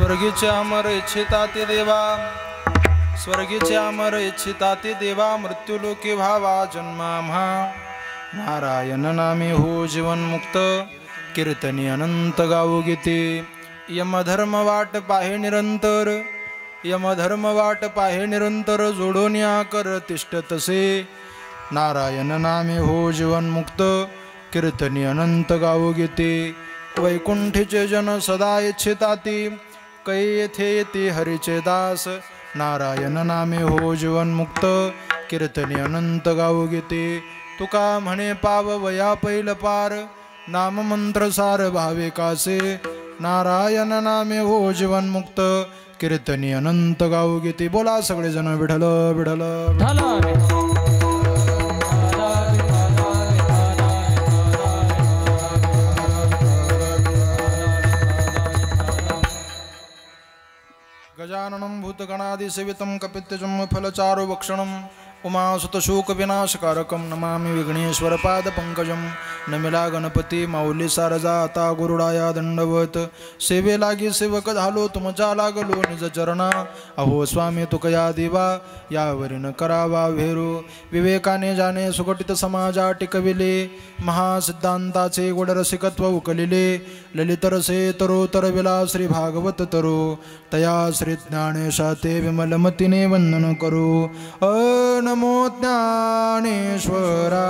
स्वर्गीचे अमर इच्छिता ते देवा, स्वर्गीचे अमर इच्छिता ते देवा, मृत्यूलोकी व्हावा जन्मा म्हा. नारायण नामे हो जीवन मुक्त, कीर्तनी अनंत गाऊ गीते. यमधर्म वाट पाहे निरंतर, यमधर्म वाट पाहे निरंतर, जोडून या कर तिष्ठ तसे. नारायण नामे हो जीवन मुक्त, कीर्तनी अनंत गाऊ गीते. वैकुंठीचे जन सदा इच्छिताती, कै येथे येते हरीचे दास. नारायण नामे हो जीवन मुक्त, कीर्तनी अनंत गाऊ गीते. तुका म्हणे पाव वया पैल पार, नाम मंत्र सार भावे कासे. नारायण नामे हो जीवन मुक्त, कीर्तनी अनंत गाऊ गीते. बोला सगळेजण विठ्ठल विठ्ठल विठ्ठल. गजाननं भूतगणादिसेवितं कपित्थजं फलचारु भक्षणं, उमासुतशोकविनाशकारकं नमामि विघ्नेश्वरपादपङ्कजं. नमिला गणपती माऊली सारजा, आता गुरुडाया दंडवत. सेवे लागी सेवक झालो, तुमच्या लागलो निज चरणा. अहो स्वामी तुकया दिवा, यावरीन करावा भेरू. विवेकाने जाणे सुगठित समाजा टिकविले, महासिद्धांताचे गोड रसिकत्व उकलिले. ललित रसे तरोतर विला श्री भागवत तरो, तया श्री ज्ञानेशा ते विमलमतीने वंदन करू. नमो ज्ञानेश्वरा,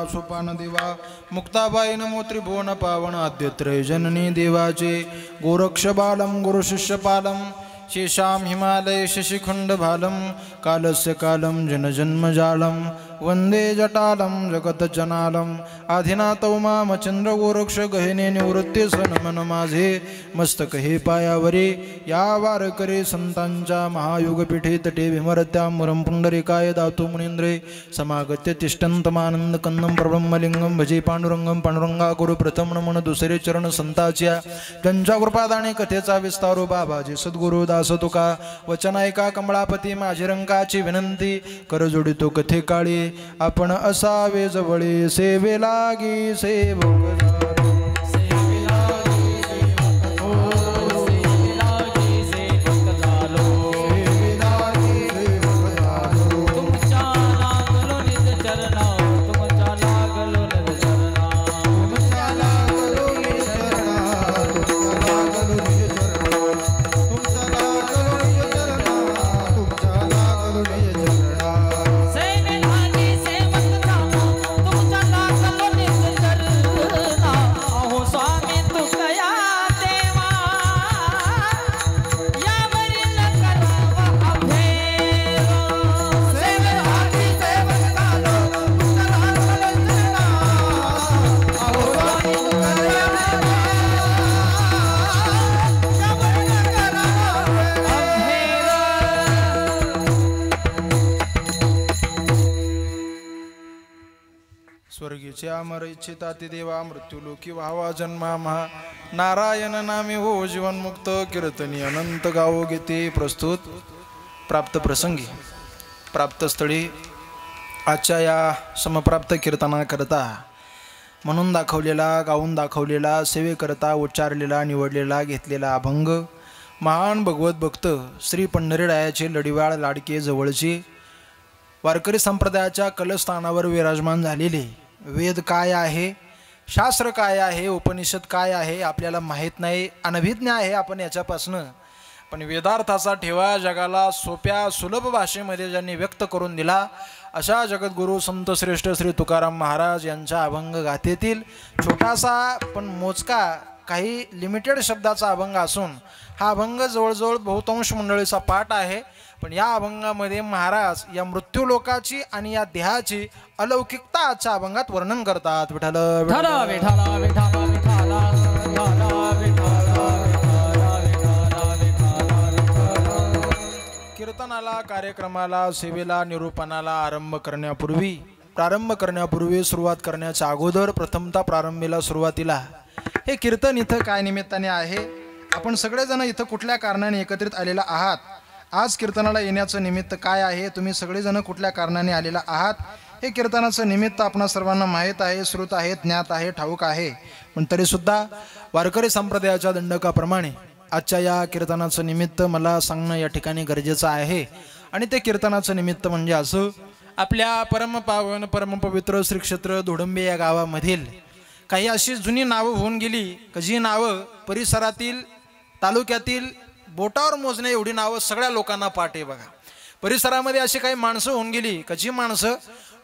सोपान देवा. मुक्ताबाई नमो त्रिभुवन पावन, आद्यत्रय जननी देवाचे. गोरक्ष बालम गुरु शिष्य पालम, शेषाम हिमालय शशिखंड भालम. कालस्य कालम जनजन्मजालम, वंदे जटालम जगत जनालम. आधिनाथौ मामचंद्र गोरक्ष, गहिने निवृत्ती नमन माझे. मस्तक हे पायावरे, या वारकरी संतांच्या महायुगपीठे तटे विमरत्या मुरम पुंडरिकाय दातु मुनींद्रे. समागत्य तिष्ठन्तमानंद कंदम प्रब्रह्मलिंगम भजे पांडुरंगम. पांडुरंगा गुरु प्रथम नमन दुसरे चरण संताच्या. त्यांच्या कृपादाने कथेचा विस्तारो बाबाजी सद्गुरु दास तुका. वचन ऐका कमळापती माझी रंगाची विनंती. कर जोडितो कथे काळी, आपण असावे जवळे. सेवे लागी सेवक सेवे लागी सेवक झालो, तुमच्या लागलो निज चरणा. स्वर्गीचे अमर इच्छिता ते देवा मृत्यूलोकी व्हावा जन्मा महा नारायण नामे हो जीवनमुक्त कीर्तनी अनंत गावो गीते प्रस्तुत प्राप्त प्रसंगी प्राप्त स्थळी आजच्या या समप्राप्त कीर्तनाकरता म्हणून दाखवलेला गाऊन दाखवलेला सेवेकरता उच्चारलेला निवडलेला घेतलेला अभंग महान भगवत भक्त श्री पंढरीरायाचे लढिवाळ लाडके जवळचे वारकरी संप्रदायाच्या कलस्थानावर विराजमान झालेले वेद काय आहे, शास्त्र काय आहे, उपनिषद काय आहे आपल्याला माहीत नाही, अनभिज्ञ आहे आपण याच्यापासनं. पण वेदार्थाचा ठेवा जगाला सोप्या सुलभ भाषेमध्ये ज्यांनी व्यक्त करून दिला अशा जगद्गुरू संत श्रेष्ठ श्री तुकाराम महाराज यांच्या अभंग गाथेतील छोटासा पण मोजका काही लिमिटेड शब्दाचा अभंग असून हा अभंग जवळजवळ बहुतांश मंडळीचा पाठ आहे. पण या अभंगामध्ये महाराज या मृत्यूलोकाची आणि या देहाची अलौकिकता आजच्या अभंगात वर्णन करतात. विठ्ठल कीर्तनाला कार्यक्रमाला सेवेला निरूपणाला प्रारंभ करण्यापूर्वी सुरुवात करण्याच्या अगोदर प्रथमतः प्रारंभीला सुरुवातीला हे कीर्तन इथं काय निमित्ताने आहे, आपण सगळेजण इथं कुठल्या कारणाने एकत्रित आलेला आहात, आज कीर्तनाला येण्याचं निमित्त काय आहे, तुम्ही सगळेजण कुठल्या कारणाने आलेला आहात, हे कीर्तनाचं निमित्त आपणा सर्वांना माहीत आहे, श्रुत आहे, ज्ञात आहे, ठाऊक आहे. पण तरीसुद्धा वारकरी संप्रदायाच्या दंडकाप्रमाणे आजच्या या कीर्तनाचं निमित्त मला सांगणं या ठिकाणी गरजेचं आहे. आणि ते कीर्तनाचं निमित्त म्हणजे असं, आपल्या परमपावन परमपवित्र श्री क्षेत्र धोडंबे या गावामधील काही अशी जुनी नावं होऊन गेली की जी नावं परिसरातील तालुक्यातील बोटावर मोजणे एवढी नावं सगळ्या लोकांना पाठ आहे. बघा, परिसरामध्ये अशी काही माणसं होऊन गेली की जी माणसं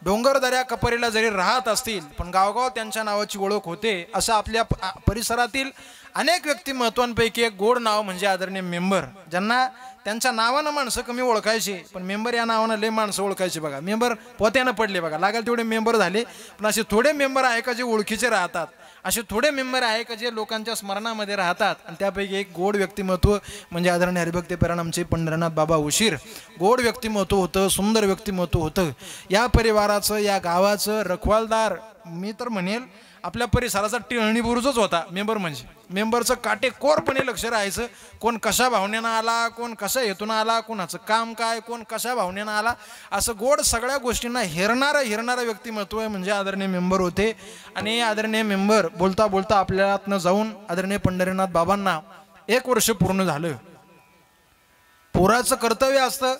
डोंगरदऱ्या कपरीला जरी राहत असतील पण गावगाव त्यांच्या नावाची ओळख होते. असं आपल्या परिसरातील अनेक व्यक्तिमत्वांपैकी एक गोड नाव म्हणजे आदरणीय मेंबर, ज्यांना त्यांच्या नावानं माणसं कमी ओळखायची पण मेंबर या नावानं लय माणसं ओळखायची. बघा, मेंबर पोत्यानं पडले, बघा लागेल तेवढे मेंबर झाले. पण असे थोडे मेंबर आहे का जे ओळखीचे राहतात, असे थोडे मेंबर आहे का जे लोकांच्या स्मरणामध्ये राहतात. आणि त्यापैकी एक गोड व्यक्तिमत्व म्हणजे आदरणीय हरिभक्त पेराण आमचे पंढरीनाथ बाबा उशीर. गोड व्यक्तिमत्व होतं, सुंदर व्यक्तिमत्व होतं. या परिवाराचं या गावाचं रखवालदार मी तर म्हणेल आपल्या परिसराचा टिळणी बुरुजच होता मेंबर. म्हणजे मेंबरचं काटेकोरपणे लक्ष राहायचं, कोण कशा भावनेनं आला, कोण कशा हेतून आला, कोणाचं काम काय, कोण कशा भावनेनं आला, असं गोड सगळ्या गोष्टींना हिरणारं व्यक्तिमत्व म्हणजे आदरणीय मेंबर होते. आणि आदरणीय मेंबर बोलता बोलता आपल्यातनं जाऊन आदरणीय पंढरीनाथ बाबांना 1 वर्ष पूर्ण झालं. पोराचं कर्तव्य असतं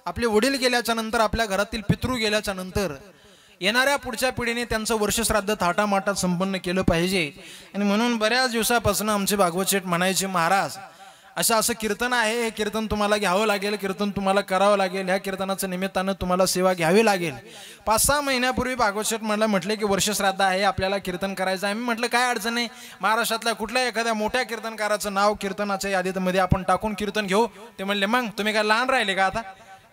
आपले वडील गेल्याच्या नंतर, आपल्या घरातील पितृ गेल्याच्या नंतर येणाऱ्या पुढच्या पिढीने त्यांचं वर्षश्राद्ध थाटामाटात संपन्न केलं पाहिजे. आणि म्हणून बऱ्याच दिवसापासून आमचे भागवत शेठ म्हणायचे, महाराज असं कीर्तन आहे, हे कीर्तन तुम्हाला घ्यावं लागेल, कीर्तन तुम्हाला करावं लागेल, ह्या कीर्तनाचं निमित्तानं तुम्हाला सेवा घ्यावी लागेल. 5-6 महिन्यापूर्वी भागवत शेठ मला म्हटले की वर्षश्राद्ध आहे, आपल्याला कीर्तन करायचं आहे. मी म्हटलं काय अडचण नाही, महाराष्ट्रातल्या कुठल्या एखाद्या मोठ्या कीर्तनकाराचं नाव कीर्तनाच्या यादीमध्ये आपण टाकून कीर्तन घेऊ. ते म्हणले मग तुम्ही काय लहान राहिले का, आता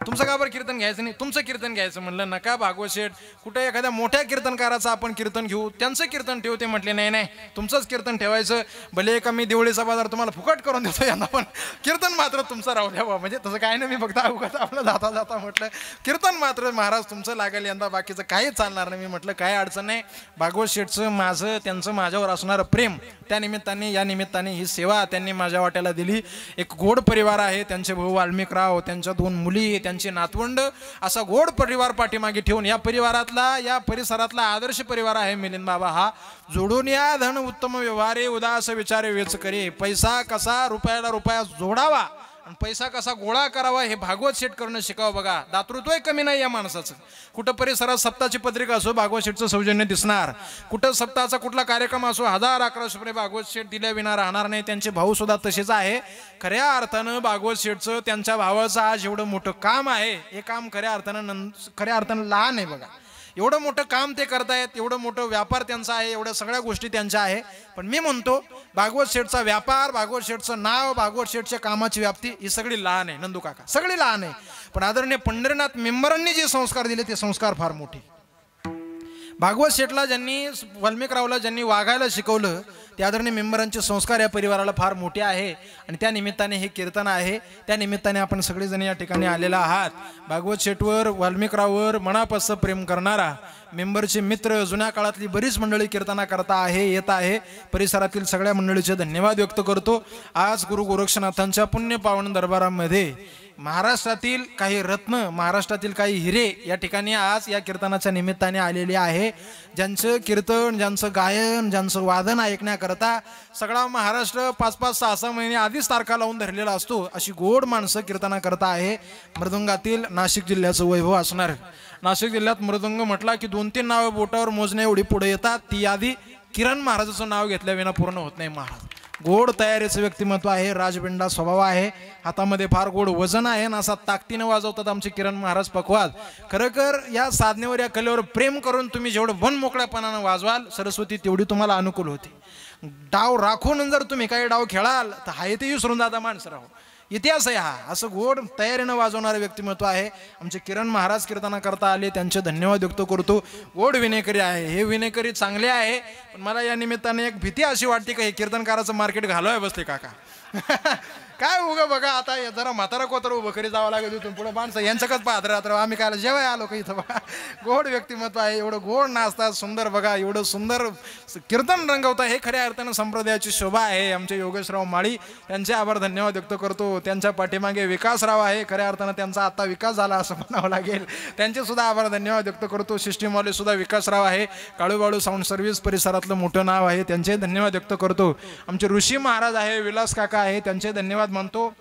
तुमचं का बरं कीर्तन घ्यायचं नाही, तुमचं कीर्तन घ्यायचं. म्हणलं नका भागवत शेठ, कुठे एखाद्या मोठ्या कीर्तनकाराचं आपण कीर्तन घेऊ, त्यांचं कीर्तन ठेवू. ते म्हटले नाही तुमचंच कीर्तन ठेवायचं, भले का मी देवळीचा बाजार तुम्हाला फुकट करून देतो यांना, पण कीर्तन मात्र तुमचं राहू द्या. म्हणजे तसं काय नाही, मी फक्त अवघात आपलं जाता म्हटलं कीर्तन मात्र महाराज तुमचं लागेल यंदा, बाकीचं काही चालणार नाही. मी म्हटलं काय अडचण नाही, भागवत शेठचं माझं त्यांचं माझ्यावर असणारं प्रेम, त्या निमित्ताने या निमित्ताने ही सेवा त्यांनी माझ्या वाट्याला दिली. एक गोड परिवार आहे, त्यांचे भाऊ वाल्मिकराव, त्यांच्या 2 मुली, त्यांचे नातवंड, असा गोड परिवार पाठीमागे ठेवून या परिवारातला या परिसरातला आदर्श परिवार आहे मिलिंद बाबा. हा जोडून या धन उत्तम व्यवहारे उदास विचारे वेच करे, पैसा कसा रुपयाला रुपया जोडावा आणि पैसा कसा गोळा करावा हे भागवत शेठ करणं शिकावं. बघा, दातृत्वही कमी नाही या माणसाचं. कुठं परिसरात सप्ताहाची पत्रिका असो भागवत शेठचं सौजन्य दिसणार, कुठं सप्ताहाचा कुठला कार्यक्रम असो 1000-1100 रुपये भागवत शेठ दिल्या विना राहणार नाही. त्यांचे भाऊ सुद्धा तसेच आहे. खऱ्या अर्थानं भागवत शेठचं त्यांच्या भावाचं आज एवढं मोठं काम आहे, हे काम खऱ्या अर्थानं लहान आहे. बघा, एवढं मोठं काम ते करतायत, एवढं मोठं व्यापार त्यांचा आहे, एवढ्या सगळ्या गोष्टी त्यांच्या आहे. पण मी म्हणतो भागवत शेठचा व्यापार, भागवत शेठचं नाव, भागवत शेठच्या कामाची व्याप्ती ही सगळी लहान आहे. नंदू काका सगळी लहान आहे. पण आदरणीय पंढरीनाथ मेंबरांनी जे संस्कार दिले ते संस्कार फार मोठे. भागवत शेठला ज्यांनी वाल्मिकरावला ज्यांनी वागायला शिकवलं त्या आदरणीय मेंबरांचे संस्कार या परिवाराला फार मोठे आहे आणि त्या निमित्ताने हे कीर्तन आहे. त्या निमित्ताने आपण सगळेजण या ठिकाणी आलेला आहात. भागवत शेठवर वाल्मिकराववर मनापासून प्रेम करणारा मेंबरचे मित्र जुन्या काळातली बरीच मंडळी कीर्तना करता आहे येत आहे. परिसरातील सगळ्या मंडळीचे धन्यवाद व्यक्त करतो. आज गुरु गोरक्षनाथांच्या पुण्य पावन दरबारामध्ये महाराष्ट्रातील काही रत्न महाराष्ट्रातील काही हिरे या ठिकाणी आज या कीर्तनाच्या निमित्ताने आलेले आहे. ज्यांचं कीर्तन ज्यांचं गायन ज्यांचं वादन ऐकण्याकरता सगळा महाराष्ट्र 5-5, 6-6 महिने आधीच तारखा लावून धरलेला असतो अशी गोड माणसं कीर्तना करता आहे. मृदुंगातील नाशिक जिल्ह्याचं वैभव असणार. नाशिक जिल्ह्यात मृदुंग म्हटला की 2-3 नावं बोटावर मोजणे एवढी पुढे येतात. ती यादी किरण महाराजाचं नाव घेतल्याविना पूर्ण होत नाही. महाराज गोड तयारीचं व्यक्तिमत्व आहे. राजबिंडा स्वभाव आहे. हातामध्ये फार गोड वजन आहे आणि असा ताकदीने वाजवतात आमचे किरण महाराज पकवाद. खरंकर या साधनेवर या कलेवर प्रेम करून तुम्ही जेवढं मन मोकळ्यापणानं वाजवाल सरस्वती तेवढी तुम्हाला अनुकूल होते. डाव राखून जर तुम्ही काही डाव खेळाल तर हाय ते विसरून जाता माणसं. राहू इतिहास आहे हा. असं गोड तयारीनं वाजवणारं व्यक्तिमत्व आहे आमचे किरण महाराज. कीर्तना करता आले त्यांचे धन्यवाद व्यक्त करतो. गोड विनेकरी आहे. हे विनेकरी चांगले आहे पण मला या निमित्ताने एक भीती अशी वाटते का हे कीर्तनकाराचं मार्केट घालवाय बसते काका. काय उगं बघा आता जरा म्हातारा कोतर उभं करी जावं लागेल इथून पुढे माणसं यांच्याकच पाहत राहतो. आम्ही काय जेव्हा आलो का इथं बघा गोड व्यक्तिमत्व आहे. एवढं गोड नाचतात सुंदर बघा एवढं सुंदर कीर्तन रंगवता हे खऱ्या अर्थानं संप्रदायाची शोभा आहे. आमचे योगेशराव माळी त्यांचे आभार धन्यवाद व्यक्त करतो. त्यांच्या पाठीमागे विकासराव आहे. खऱ्या अर्थानं त्यांचा आता विकास झाला असं म्हणावं लागेल. त्यांचे सुद्धा आभार धन्यवाद व्यक्त करतो. सिस्टीमवाले सुद्धा विकासराव आहे. काळूबाळू साऊंड सर्व्हिस परिसरातलं मोठं नाव आहे. त्यांचे धन्यवाद व्यक्त करतो. आमचे ऋषी महाराज आहे विलास काका आहे त्यांचे धन्यवाद म्हणतो.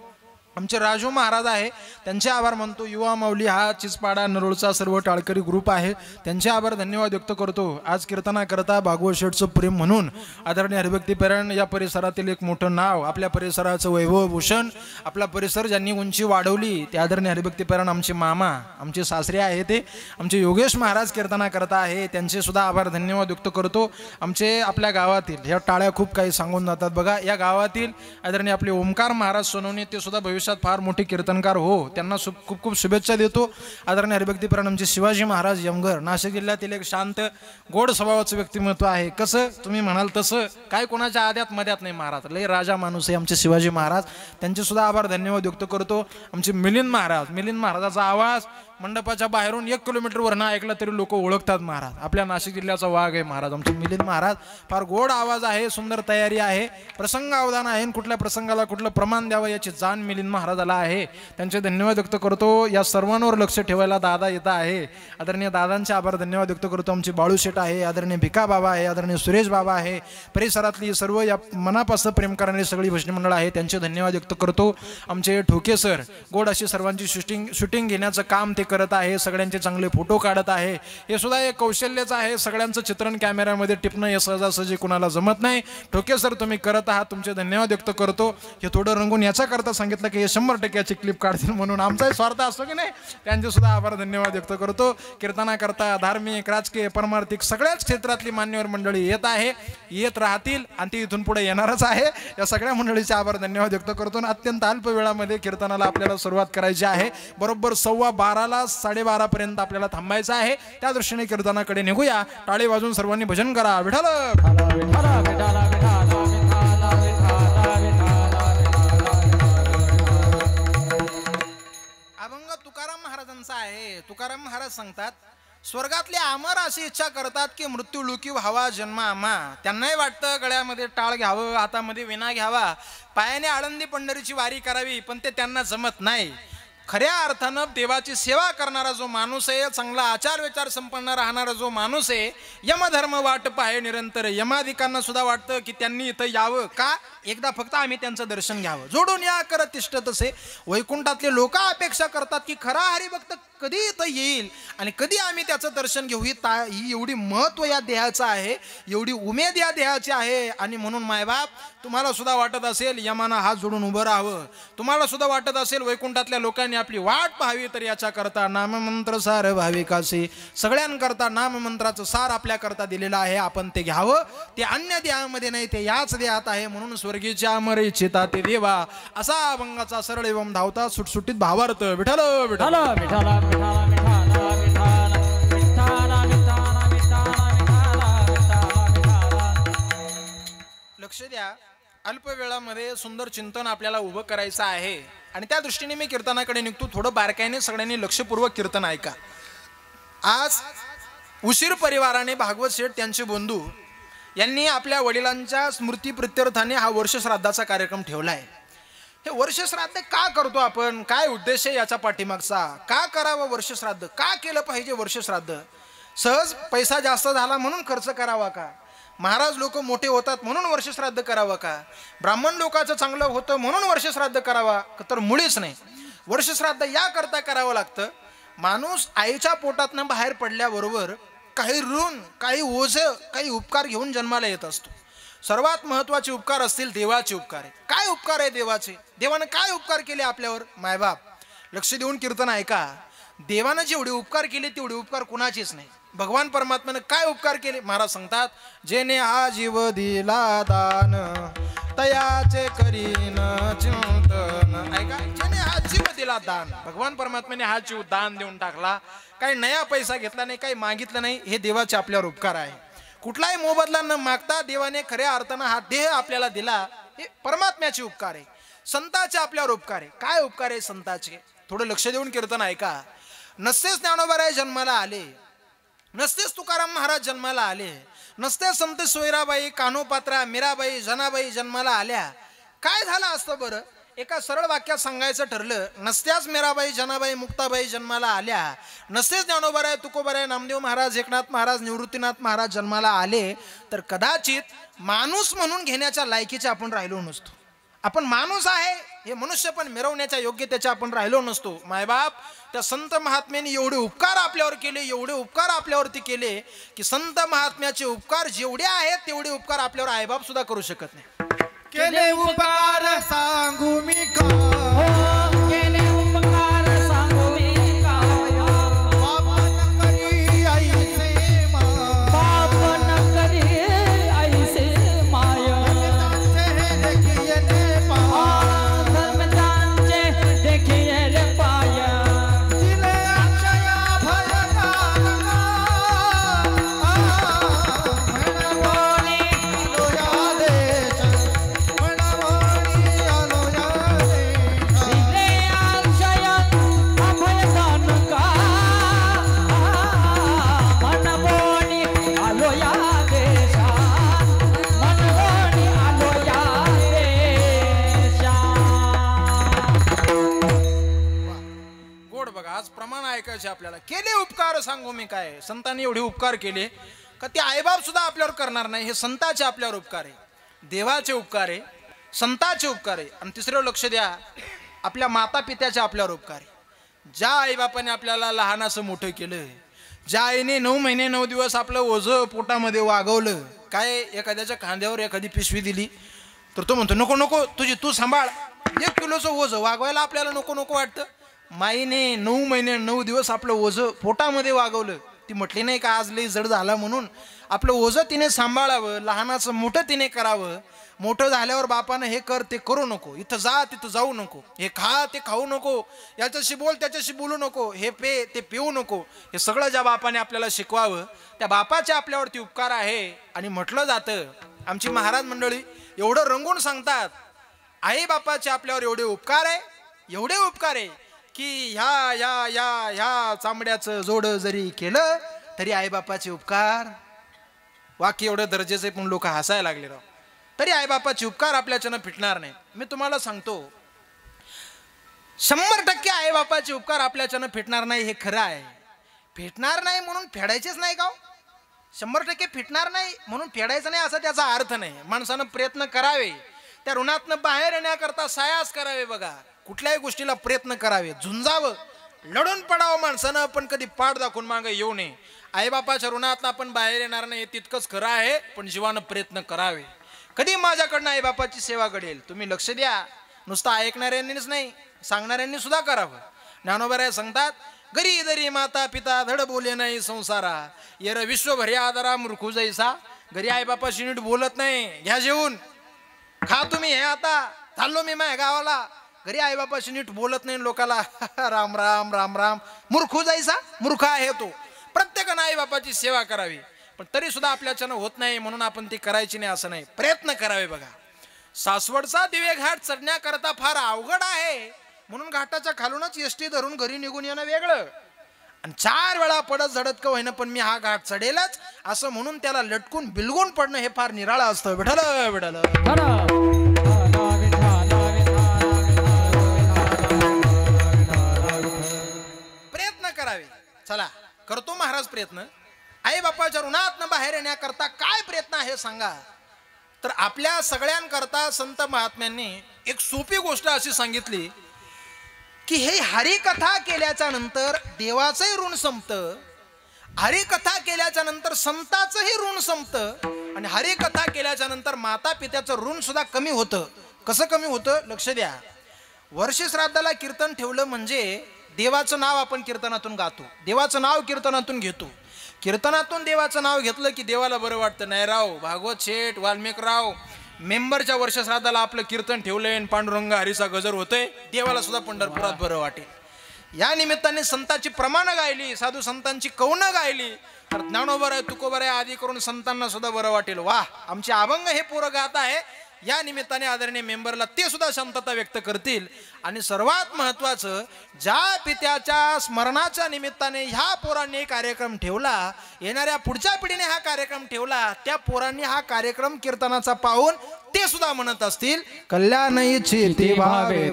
आमचे राजू महाराज आहे त्यांचे आभार मानतो. युवा माऊली हा चिचपाडा नरोळचा सर्व टाळकरी ग्रुप आहे त्यांचे आभार धन्यवाद व्यक्त करतो. आज कीर्तना करता भागवत शेठचं प्रेम म्हणून आदरणीय हरिभक्तीपरायण या परिसरातील एक मोठं नाव आपल्या परिसराचं वैभव भूषण आपला परिसर ज्यांनी उंची वाढवली ते आदरणीय हरिभक्तीपरायण आमचे मामा आमचे सासरे आहे ते आमचे योगेश महाराज कीर्तना करता आहे त्यांचे सुद्धा आभार धन्यवाद व्यक्त करतो. आमचे आपल्या गावातील ह्या टाळ्या खूप काही सांगून जातात बघा. या गावातील आदरणीय आपले ओमकार महाराज सोनवणे ते सुद्धा भविष्यात फार मोठे कीर्तनकार हो. त्यांना खूप खूप शुभेच्छा देतो. आदरणीय हरिभक्तीपरायण आमचे शिवाजी महाराज यमगर नाशिक जिल्ह्यातील एक शांत गोड स्वभावाचं व्यक्तिमत्व आहे. कसं तुम्ही म्हणाल तसं काय कोणाच्या आद्यात मध्यात नाही. महाराज लय राजा माणूस आहे आमचे शिवाजी महाराज त्यांचे सुद्धा आभार धन्यवाद व्यक्त करतो. आमचे मिलिंद महाराजाचा आवाज मंडपाच्या बाहेरून 1 किलोमीटरवर ना ऐकला तरी लोक ओळखतात. महाराज आपल्या नाशिक जिल्ह्याचा वाघ आहे महाराज आमचे मिलिंद महाराज. फार गोड आवाज आहे सुंदर तयारी आहे प्रसंग अवधान आहे. कुठल्या प्रसंगाला कुठलं प्रमाण द्यावं याची जाण मिलिंद महाराजाला आहे. त्यांचे धन्यवाद व्यक्त करतो. या सर्वांवर लक्ष ठेवायला दादा येत आहे. आदरणीय दादांचे आभार धन्यवाद व्यक्त करतो. आमचे बाळू शेठ आहे आदरणीय भिका बाबा आहे आदरणीय सुरेश बाबा आहे. परिसरातली सर्व या मनापासून प्रेम करणारी सगळी भजनी मंडळ आहे त्यांचे धन्यवाद व्यक्त करतो. आमचे ठोके सर गोड अशी सर्वांची शूटिंग घेण्याचं काम ते करत आहे. सगळ्यांचे चांगले फोटो काढत आहे. हे सुद्धा एक कौशल्यच आहे. सगळ्यांचं चित्रण कॅमेऱ्यामध्ये टिपणं हे सहजासहजी कुणाला जमत नाही. ठोके सर तुम्ही करत आहात तुमचे धन्यवाद व्यक्त करतो. हे थोडं रंगून याचा करता सांगितलं की हे 100% याची क्लिप काढतील म्हणून आमचाही स्वार्थ असतो की नाही. त्यांचे सुद्धा आभार धन्यवाद व्यक्त करतो. कीर्तना करता धार्मिक राजकीय परमार्थिक सगळ्याच क्षेत्रातली मान्यवर मंडळी येत आहे येत राहतील आणि ती इथून पुढे येणारच आहे. या सगळ्या मंडळीचे आभार धन्यवाद व्यक्त करतो. अत्यंत अल्प वेळामध्ये कीर्तनाला आपल्याला सुरुवात करायची आहे. बरोबर 12:15 12:30 पर्यंत आपल्याला थांबायचं आहे. त्या दृष्टीने कीर्तनाकडे निघूया. टाळी वाजून सर्वांनी भजन करा. विठ्ठल अभंग तुकाराम महाराजांचा आहे. तुकाराम महाराज सांगतात स्वर्गातले अमर अशी इच्छा करतात की मृत्यू लुकी व्हावा जन्म आम्हा. त्यांनाही वाटतं गळ्यामध्ये टाळ घ्यावं हातामध्ये विना घ्यावा पायाने आळंदी पंढरीची वारी करावी पण ते त्यांना जमत नाही. खऱ्या अर्थानं देवाची सेवा करणारा जो माणूस आहे चांगला आचार विचार संपन्न राहणारा जो माणूस आहे यमधर्म वाट पाहे निरंतर. यमाधिकांना सुद्धा वाटतं की त्यांनी इथं यावं का एकदा फक्त आम्ही त्यांचं दर्शन घ्यावं. जोडून या करत तिष्ठत असे. वैकुंठातले लोक अपेक्षा करतात की खरा हरिभक्त कधी इथं येईल आणि कधी आम्ही त्याचं दर्शन घेऊ. ही एवढी महत्व या देहाचं आहे एवढी उमेद या देहाची आहे. आणि म्हणून मायबाप तुम्हाला सुद्धा वाटत असेल यमाना हात जोडून उभं राहावं. तुम्हाला सुद्धा वाटत असेल वैकुंठातल्या लोकांनी आपली वाट पाहावी तर याच्या करता नाममंत्र सार भाविकासे सगळ्यांकरता नाममंत्राचं सार आपल्याकरता दिलेलं आहे. आपण ते घ्यावं. ते अन्य देहामध्ये नाही ते याच देहात आहे. म्हणून स्वर्गीच्या अमर इच्छिता ते देवा असा अभंगाचा सरळ एवं धावता सुटसुटीत भावार्थ. विठ्ठल विठ्ठल विठ्ठल विठ्ठल विठ्ठल विठ्ठल विठ्ठल विठ्ठल लक्ष द्या, अल्प वेळामध्ये सुंदर चिंतन आपल्याला उभं करायचं आहे आणि त्या दृष्टीने मी कीर्तनाकडे निघतो. थोडं बारकाईने सगळ्यांनी लक्षपूर्वक कीर्तन ऐका. आज उशीर परिवाराने भागवत शेठ त्यांचे बंधू यांनी आपल्या वडिलांच्या स्मृती प्रित्यर्थाने हा वर्षश्राद्धाचा कार्यक्रम ठेवला आहे. हे वर्षश्राद्ध का करतो आपण, काय उद्देश आहे याच्या पाठीमागचा, का करावं वर्षश्राद्ध, का केलं पाहिजे वर्षश्राद्ध? सहज पैसा जास्त झाला म्हणून खर्च करावा का? महाराज लोक मोठे होतात म्हणून वर्षश्राद्ध करावं का? ब्राह्मण लोकांचं चांगलं होतं म्हणून वर्षश्राद्ध करावा तर मुळीच नाही. वर्षश्राद्ध या करता करावं लागतं. माणूस आईच्या पोटातनं बाहेर पडल्याबरोबर काही ऋण, काही ओझं, काही उपकार घेऊन जन्माला येत असतो. सर्वात महत्वाचे उपकार असतील देवाचे उपकार आहे. काय उपकार आहे देवाचे? देवानं काय उपकार केले आपल्यावर? मायबाप. लक्ष देऊन कीर्तन ऐका. देवानं जेवढे उपकार केले तेवढे उपकार कुणाचेच नाही. भगवान परमात्म्यानं काय उपकार केले? महाराज सांगतात, जेने हा जीव दिला दान तयाचे करीन चिंतन. ऐका, जेने हा जीव दिला दान, भगवान परमात्म्याने हा जीव दान देऊन टाकला. काही नया पैसा घेतला नाही, काही मागितलं नाही. हे देवाचे आपल्यावर उपकार आहे. कुठलाही मोबदला न मागता देवाने खऱ्या अर्थानं हा देह आपल्याला दिला. हे परमात्म्याचे उपकार आहे. संतांचे आपल्यावर उपकार आहे. काय उपकार आहे संतांचे? थोडं लक्ष देऊन कीर्तन ऐका. नसतेच ज्ञानोबा जन्माला आले, नसतेच तुकाराम महाराज जन्माला आले, नसते संत सोयराबाई, कान्होपात्रा, मीराबाई, जनाबाई जन्माला आल्या, काय झालं असतं बरं? एका सरळ वाक्यात सांगायचं ठरलं, नसत्याच मीराबाई, जनाबाई, मुक्ताबाई जन्माला आल्या, नसतेच ज्ञानोबा, तुकोबा, नामदेव महाराज, एकनाथ महाराज, निवृत्तीनाथ महाराज जन्माला आले, तर कदाचित माणूस म्हणून घेण्याच्या लायकीचे आपण राहिलो नसतो. आपण माणूस आहे हे मनुष्य पण मिरवण्याच्या योग्यतेचे आपण राहिलो नसतो. मायबाप, त्या संत महात्म्यांनी एवढे उपकार आपल्यावर केले, एवढे उपकार आपल्यावरती केले की संत महात्म्याचे उपकार जेवढे आहेत तेवढे उपकार आपल्यावर आईबाप सुद्धा करू शकत नाही. केले उपकार सांगू मी का, केले उपकार सांगू मी काय, बापन करी आईचे माय, बापन करी आईचे माय, धर्मदानचे देखिए रे पाय, धर्मदानचे देखिए रे पाय, दिले अक्षय भयदान, म्हणवणी आलो या देश, म्हणवणी आलो या देश, दिले अक्षय अभयदान का, मनवणी आलो या देशात, मनवणी आलो या देशात. गोड बघा, आज प्रमाण ऐकायचे आपल्याला. केले उपकार सांगू मी काय. संतांनी एवढे उपकार केले का ते आईबाप सुद्धा आपल्यावर करणार नाही. हे संतांचे आपल्यावर उपकार आहे, देवाचे उपकार आहे, संतांचे उपकार आहे. आणि तिसरं लक्ष द्या, आपल्या माता पित्याचे आपल्यावर उपकार आहे. ज्या आईबापाने आपल्याला लहानाचं मोठं केलं, ज्या आईने 9 महिने 9 दिवस आपलं ओझं पोटामध्ये वागवलं, काय एखाद्याच्या खांद्यावर एखादी पिशवी दिली तर तो म्हणतो नको नको तुझी तू सांभाळ. 1 किलोचं ओझं वागवायला आपल्याला नको नको वाटतं. माईने 9 महिने 9 दिवस आपलं ओझं पोटामध्ये वागवलं. ती म्हटली नाही का आज लई जड झाला म्हणून. आपलं ओझं तिने सांभाळावं, लहानाचं मोठं तिने करावं. मोठं झाल्यावर बापानं हे कर ते करू नको, इथं जा तिथं जाऊ नको, हे खा ते खाऊ नको, याच्याशी बोल त्याच्याशी बोलू नको, हे पे ते पिऊ नको. हे सगळं ज्या बापाने आपल्याला शिकवावं त्या बापाचे आपल्यावरती उपकार आहे. आणि म्हटलं जातं, आमची महाराज मंडळी एवढं रंगून सांगतात, आई बापाचे आपल्यावर एवढे उपकार आहे, एवढे उपकार आहे की ह्या या या ह्या चांबड्याचं जोड जरी केलं तरी आईबापाचे उपकार. वाक्य एवढं दर्जेचं आहे पण लोक हसायला लागले राव. तरी आईबापाचे उपकार आपल्याच्यानं फिटणार नाही. मी तुम्हाला सांगतो 100% आईबापाचे उपकार आपल्याच्यानं फिटणार नाही. हे खरं आहे. फिटणार नाही म्हणून फेडायचेच नाही का? 100% फिटणार नाही म्हणून फेडायचं नाही असा त्याचा अर्थ नाही. माणसानं प्रयत्न करावे, त्या ऋणातनं बाहेर येण्याकरता सायास करावे. बघा, कुठल्याही गोष्टीला प्रयत्न करावे, झुंजावं, लढून पडावं माणसानं, पण कधी पाठ दाखवून मागे येऊ नये. आईबापाच्या ऋणातनं आपण बाहेर येणार नाही तितकंच खरं आहे, पण जीवानं प्रयत्न करावे. कधी माझ्याकडनं आईबापाची सेवा घडेल. तुम्ही लक्ष द्या, नुसतं ऐकणाऱ्यांनीच नाही सांगणाऱ्यांनी सुद्धा करावं. ज्ञानोबा सांगतात, घरी दरी माता पिता धड बोले नाही संसारा, येर विश्वभरी आदरा मूर्खू जैसा. घरी आईबापाशी नीट बोलत नाही, घ्या जेवून खा तुम्ही, हे आता चाललो मी माझ्या गावाला. घरी आईबापाशी नीट बोलत नाही लोकाला राम राम राम राम, मूर्खू जायचा, मूर्ख आहे तो. प्रत्येकानं आईबापाची सेवा करावी. पण तरी सुद्धा आपल्याच्यानं होत नाही म्हणून आपण ती करायची नाही असं नाही, प्रयत्न करावे. बघा, सासवडचा दिवे घाट चढण्याकरता फार अवघड आहे म्हणून घाटाच्या खालूनच एसटी धरून घरी निघून येणं वेगळं, आणि 4 वेळा पडत झडत का होईना पण मी हा घाट चढेलच असं म्हणून त्याला लटकून बिलगून पडणं हे फार निराळं असतं. विठ्ठल विठ्ठल प्रयत्न करावे. चला करतो महाराज प्रयत्न. आई बापाच्या ऋणातनं बाहेर येण्याकरता काय प्रयत्न आहे सांगा. तर आपल्या सगळ्यांकरता संत महात्म्यांनी एक सोपी गोष्ट अशी सांगितली की हे हरिकथा केल्याच्या नंतर देवाचंही ऋण संपतं, हरिकथा केल्याच्या नंतर संताचंही ऋण संपतं, आणि हरिकथा केल्याच्या नंतर माता पित्याचं ऋण सुद्धा कमी होतं. कसं कमी होतं लक्ष द्या. वर्ष श्राद्धाला कीर्तन ठेवलं म्हणजे देवाचं नाव आपण कीर्तनातून गातो, देवाचं नाव कीर्तनातून घेतो. कीर्तनातून देवाचं नाव घेतलं की देवाला बरं वाटतं. नाही राव, भागवत शेठ वाल्मिकराव मेंबरच्या वर्षश्राद्धाला आपलं कीर्तन ठेवलंय, पांडुरंग हरीचा गजर होतोय, देवाला सुद्धा पंढरपुरात बरं वाटेल. या निमित्ताने संतांची प्रमाणं गायली, साधू संतांची कवनं गायली, तर ज्ञानोबर आहे तुकोबर आहे आदी करून संतांना सुद्धा बरं वाटेल. वाह, आमचे अभंग हे पोरं गात आहे. या निमित्ताने आदरणीय मेंबरला ते सुद्धा शांतता व्यक्त करतील. आणि सर्वात महत्वाचं, ज्या पित्याच्या स्मरणाच्या निमित्ताने ह्या पोरांनी कार्यक्रम ठेवला, येणाऱ्या पुढच्या पिढीने हा कार्यक्रम ठेवला, त्या पोरांनी हा कार्यक्रम कीर्तनाचा पाहून ते सुद्धा म्हणत असतील कल्याण इच्छिती भावे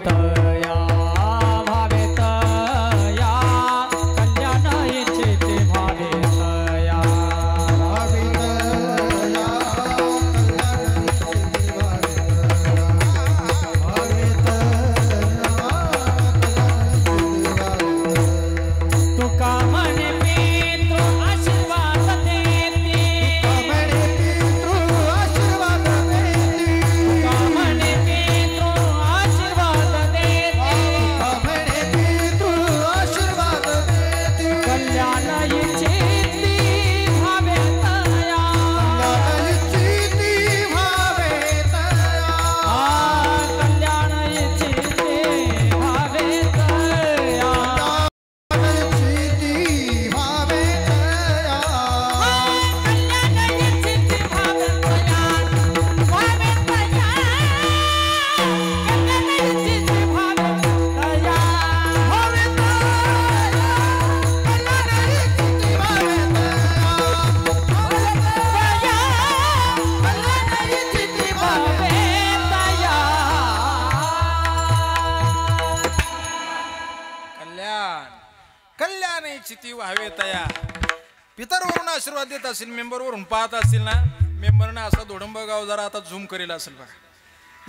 पितरवरून आशीर्वाद देत असेल, मेंबरवरून पाहत असतील ना, मेंबरनं असा धोडंब गाव जरा आता झूम करेल असेल. बघा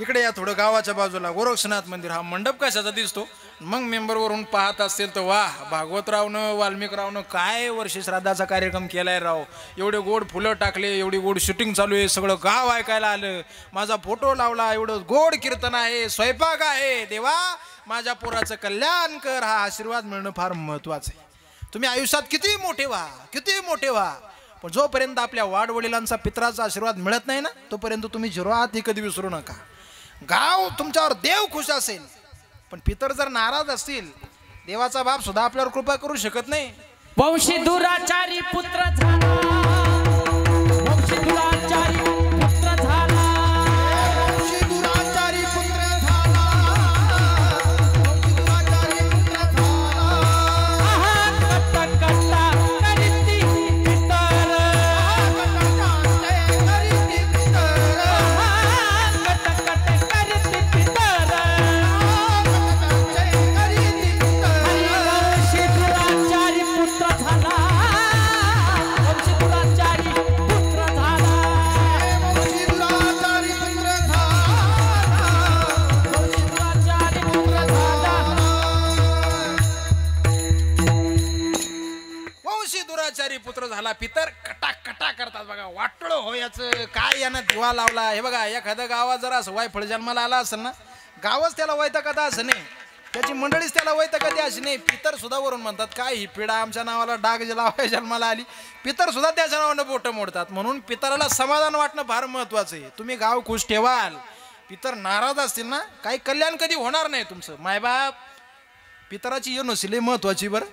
इकडे या थोडं गावाच्या बाजूला गोरक्षनाथ मंदिर, हा मंडप कशाचा दिसतो. मग मेंबरवरून पाहत असतील तर वाह, भागवतरावनं वाल्मिकरावनं काय वर्ष श्राद्धाचा कार्यक्रम केलाय राव. एवढे गोड फुलं टाकले, एवढी गोड शूटिंग चालू आहे, सगळं गाव ऐकायला आलं, माझा फोटो लावला, एवढं गोड कीर्तन आहे, स्वयंपाक आहे. देवा माझ्या पोराचं कल्याण कर. हा आशीर्वाद मिळणं फार महत्वाचं आहे. तुम्ही आयुष्यात किती मोठे व्हा, किती मोठे व्हा, पण जोपर्यंत आपल्या वाडवडिलांचा पित्राचा आशीर्वाद मिळत नाही ना, तोपर्यंत तुम्ही जिरवात ही कधी विसरू नका. गाव तुमच्यावर देव खुश असेल, पण पितर जर नाराज असतील, देवाचा बाप सुद्धा आपल्यावर कृपा करू शकत नाही. वंशी दुराचारी पुत्र झाला, वंशी दुराचारी पुत्र झाला, वंशी दुराचारी पुत्र झाला, वंशी दुराचारी पुत्र झाला. आहा कट्टा कट्टा करीती पितर, कट्टा करीती पितर, आहा कट्टा कट्टा करीती पितर, करीती पितर. वंशी दुराचारी पुत्र झाला, वंशी दुराचारी पुत्र झाला, वंशी दुराचारी पुत्र झाला, वंशी दुराचारी पुत्र झाला. वंशी दुराचारी पुत्र झाला. पितर कटा कटा करतात. बघा वाटळ हो याचं काय, यानं दिवा लावला. हे बघा एखाद्या गावात जरा असं वायफळ जन्माला आला असेल ना, गावच त्याला वैता कथा असं नाही, त्याची मंडळीच त्याला वैता कधी अशी नाही. पितर सुद्धा वरून म्हणतात काय ही पिढा आमच्या नावाला डाग लावाय जन्माला आली. पितर सुद्धा त्याच्या नावानं बोटं मोडतात. म्हणून पितराला समाधान वाटणं फार महत्वाचं आहे. तुम्ही गाव खुश ठेवाल, पितर नाराज असतील ना, काही कल्याण कधी होणार नाही तुमचं. मायबाप पितराची ये नसली महत्वाची. बरं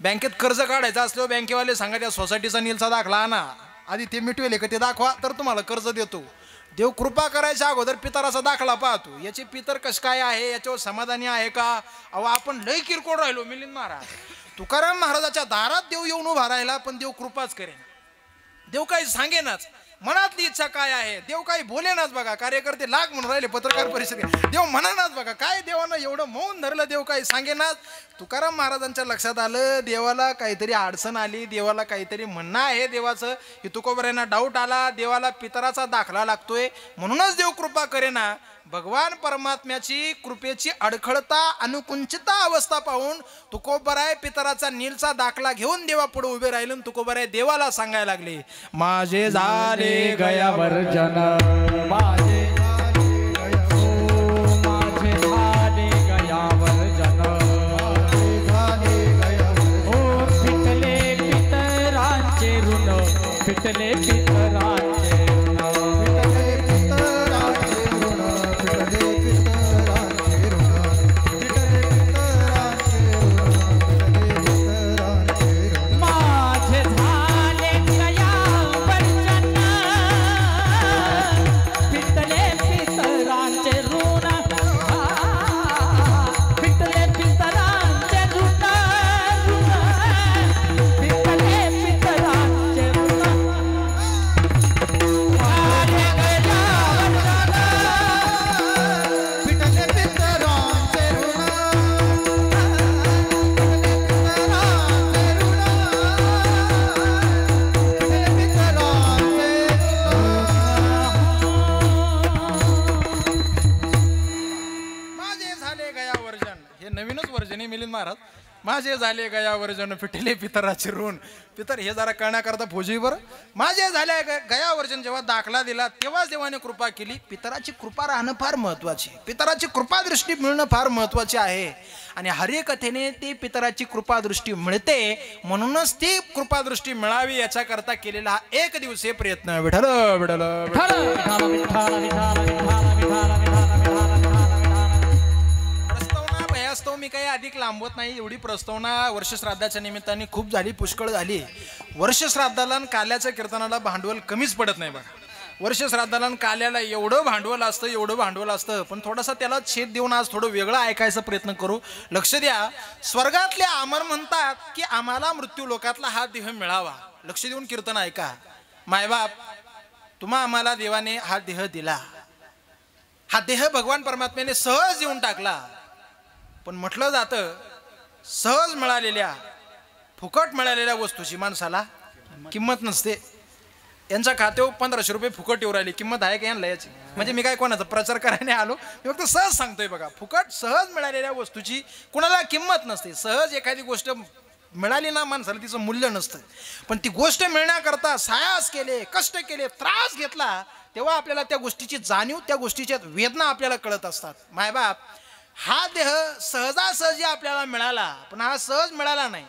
बँकेत कर्ज काढायचं असल्यावर बँकेवाले सांगा त्या सोसायटीचा नीलचा दाखला आणा, आधी ते मिटवेले का ते दाखवा तर तुम्हाला कर्ज देतो. देव कृपा करायच्या अगोदर पितराचा दाखला पाहतो, याचे पितर कसं काय आहे, याच्यावर समाधानी आहे का. अहो आपण लय किरकोळ राहिलो मिलिंद महाराज. तुकाराम महाराजाच्या दारात देव येऊन उभा राहिला, पण देव कृपाच करेन. देव काही सांगेनाच, मनातली इच्छा काय आहे देव काही बोलेनाच. बघा कार्यकर्ते लाख म्हणून राहिले पत्रकार परिषदेत, देव म्हणानाच. बघा काय देवानं एवढं मौन धरलं, देव काही सांगेनाच. तुकाराम महाराजांच्या लक्षात आलं देवाला काहीतरी अडचण आली, देवाला काहीतरी म्हणणं आहे देवाचं. की तुकोबऱ्यांना डाऊट आला, देवाला पितराचा दाखला लागतोय, म्हणूनच देव कृपा करेना. भगवान परमात्म्याची कृपेची अडखळता अनुकुंचिता अवस्था पाहून तुकोबराय पितराचा नीलचा दाखला घेऊन देवा पुढे उभे राहिले. तुकोबराय देवाला सांगायला लागले, माझे झाले गयावर जन माझे माझे झाले गयावर जन ओ फिटले पितरांचे ऋण फिटले पितरांचे माझे झाले गयावर्जन फिटले पितराचे ऋण. पितर हे जरा कळण्याकरता फौजी बरं. माझे झाले गयावर्जन जेव्हा दाखला दिला तेव्हाच देवाने कृपा केली. पितराची कृपा राहणं फार महत्वाची, पितराची कृपा दृष्टी मिळणं फार महत्वाचे आहे. आणि हरिकथेने ती पितराची कृपा दृष्टी मिळते, म्हणूनच ती कृपा दृष्टी मिळावी याच्याकरता केलेला हा एक दिवसीय प्रयत्न. विठ्ठल विठ्ठल प्रस्ताव मी काही अधिक लांबवत नाही. एवढी प्रस्तावना वर्षश्राद्धाच्या निमित्ताने खूप झाली, पुष्कळ झाली. वर्षश्राद्धाला आणि काल्याच्या कीर्तनाला भांडवल कमीच पडत नाही बघा. वर्षश्राद्धाला आणि काल्याला एवढं भांडवल असतं, एवढं भांडवल असतं, पण थोडासा त्याला छेद देऊन आज थोडं वेगळं ऐकायचा प्रयत्न करू. लक्ष द्या, स्वर्गातले अमर म्हणतात की आम्हाला मृत्यू लोकातला हा देह मिळावा. लक्ष देऊन कीर्तन ऐका. मायबाप तुम्हा आम्हाला देवाने हा देह दिला, हा देह भगवान परमात्म्याने सहज देऊन टाकला. पण म्हटलं जातं सहज मिळालेल्या फुकट मिळालेल्या वस्तूची माणसाला किंमत नसते. यांच्या खात्यावर 1500 रुपये फुकट येऊ राहिली, किंमत आहे का यांना याची? म्हणजे मी काय कोणाचा प्रचार करायला आलो, मी फक्त सहज सांगतोय बघा. फुकट सहज मिळालेल्या वस्तूची कुणाला किंमत नसते. सहज एखादी गोष्ट मिळाली ना माणसाला तिचं मूल्य नसतं. पण ती गोष्ट मिळण्याकरता सायास केले, कष्ट केले, त्रास घेतला, तेव्हा आपल्याला त्या गोष्टीची जाणीव, त्या गोष्टीच्या वेदना आपल्याला कळत असतात. मायबाप हा देह सहजासहजी आपल्याला मिळाला, पण हा सहज मिळाला नाही.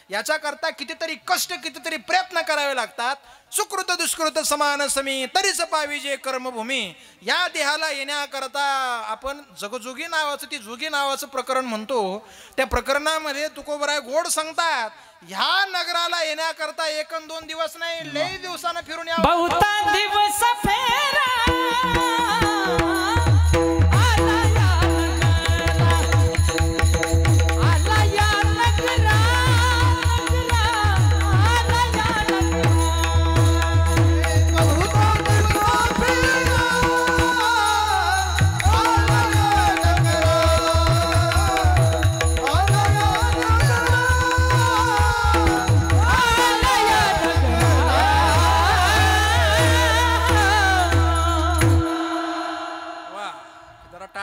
याच्याकरता कितीतरी कष्ट, कितीतरी प्रयत्न करावे लागतात. सुकृत दुष्कृत समान समी तरीच पावी जे कर्मभूमी. या देहाला येण्याकरता आपण जगजोगी नावाचं, ती जोगी नावाचं प्रकरण म्हणतो. त्या प्रकरणामध्ये तुकोबराय गोड सांगतात, ह्या नगराला येण्याकरता 1-2 दिवस नाही, लई दिवसानं फिरून या. बहुता दिवस फेरा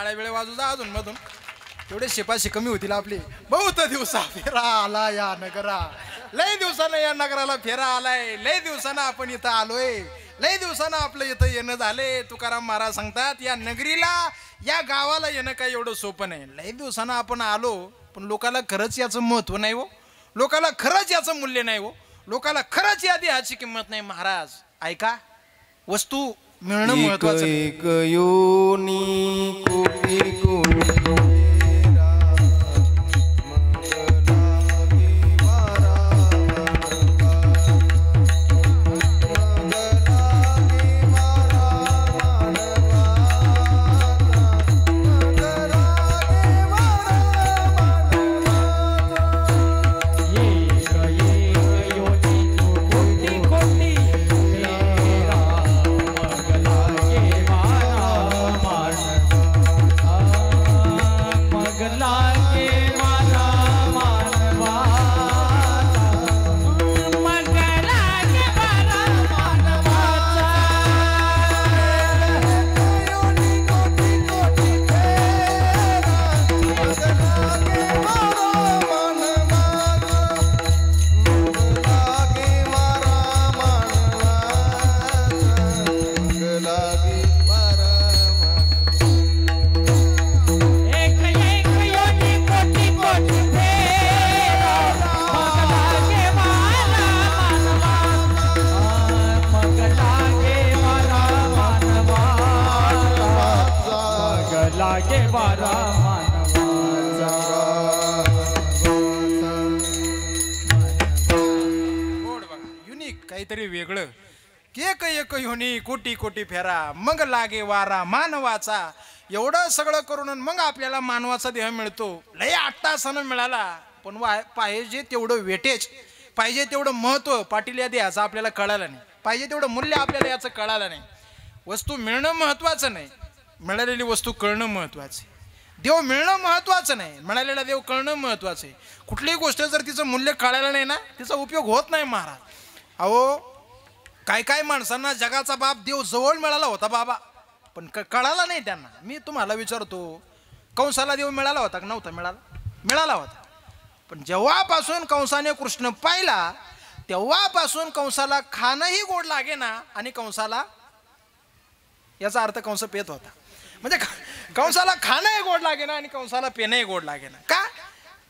वेळे वाजू जा अजून मधून, तेवढे शिपाशी कमी होतील आपली. बहुत दिवसा फेरा आला या नगरा, लय दिवसानं या नगराला फेरा आलाय, लय दिवसानं आपण इथं आलोय, लय दिवसानं आपलं इथं येणं झालंय. तुकाराम महाराज सांगतात या नगरीला, या गावाला येणं काही एवढं सोपं नाही. लय दिवसानं आपण आलो, पण लोकाला खरंच याचं महत्व नाही हो, लोकाला खरंच याचं मूल्य नाही हो, लोकाला खरंच या देहाची किंमत नाही. महाराज ऐका, वस्तू मिळणं महत्वाचं. एक योनी कोटी कोटी लागे वारा गोड बघा, युनिक काहीतरी वेगळं. एक एक युनी कोटी कोटी फेरा मग लागे वारा मानवाचा. एवढं सगळं करून मग आपल्याला मानवाचा देह मिळतो. लय 8 तासानं मिळाला, पण पाहिजे तेवढं वेटेज, पाहिजे तेवढं महत्व पाटील या देहाचं आपल्याला कळालं नाही. पाहिजे तेवढं मूल्य आपल्याला याचं कळालं नाही. वस्तू मिळणं महत्वाचं नाही, मिळालेली वस्तू कळणं महत्वाचं आहे. देव मिळणं महत्वाचं नाही, मिळालेला देव कळणं महत्वाचं आहे. कुठलीही गोष्ट जर तिचं मूल्य कळालं नाही ना, तिचा उपयोग होत नाही महाराज. अहो काय काय माणसांना जगाचा बाप देव जवळ मिळाला होता बाबा, पण कळाला नाही त्यांना. मी तुम्हाला विचारतो, कंसाला देव मिळाला होता का नव्हता? मिळाला होता. पण जेव्हापासून कंसाने कृष्ण पाहिला तेव्हापासून कंसाला खाणंही गोड लागे ना, आणि कंसाला, याचा अर्थ कंस पेत होता, म्हणजे कंसाला खाणंही गोड लागे ना आणि कंसाला पेनही गोड लागे ना. का?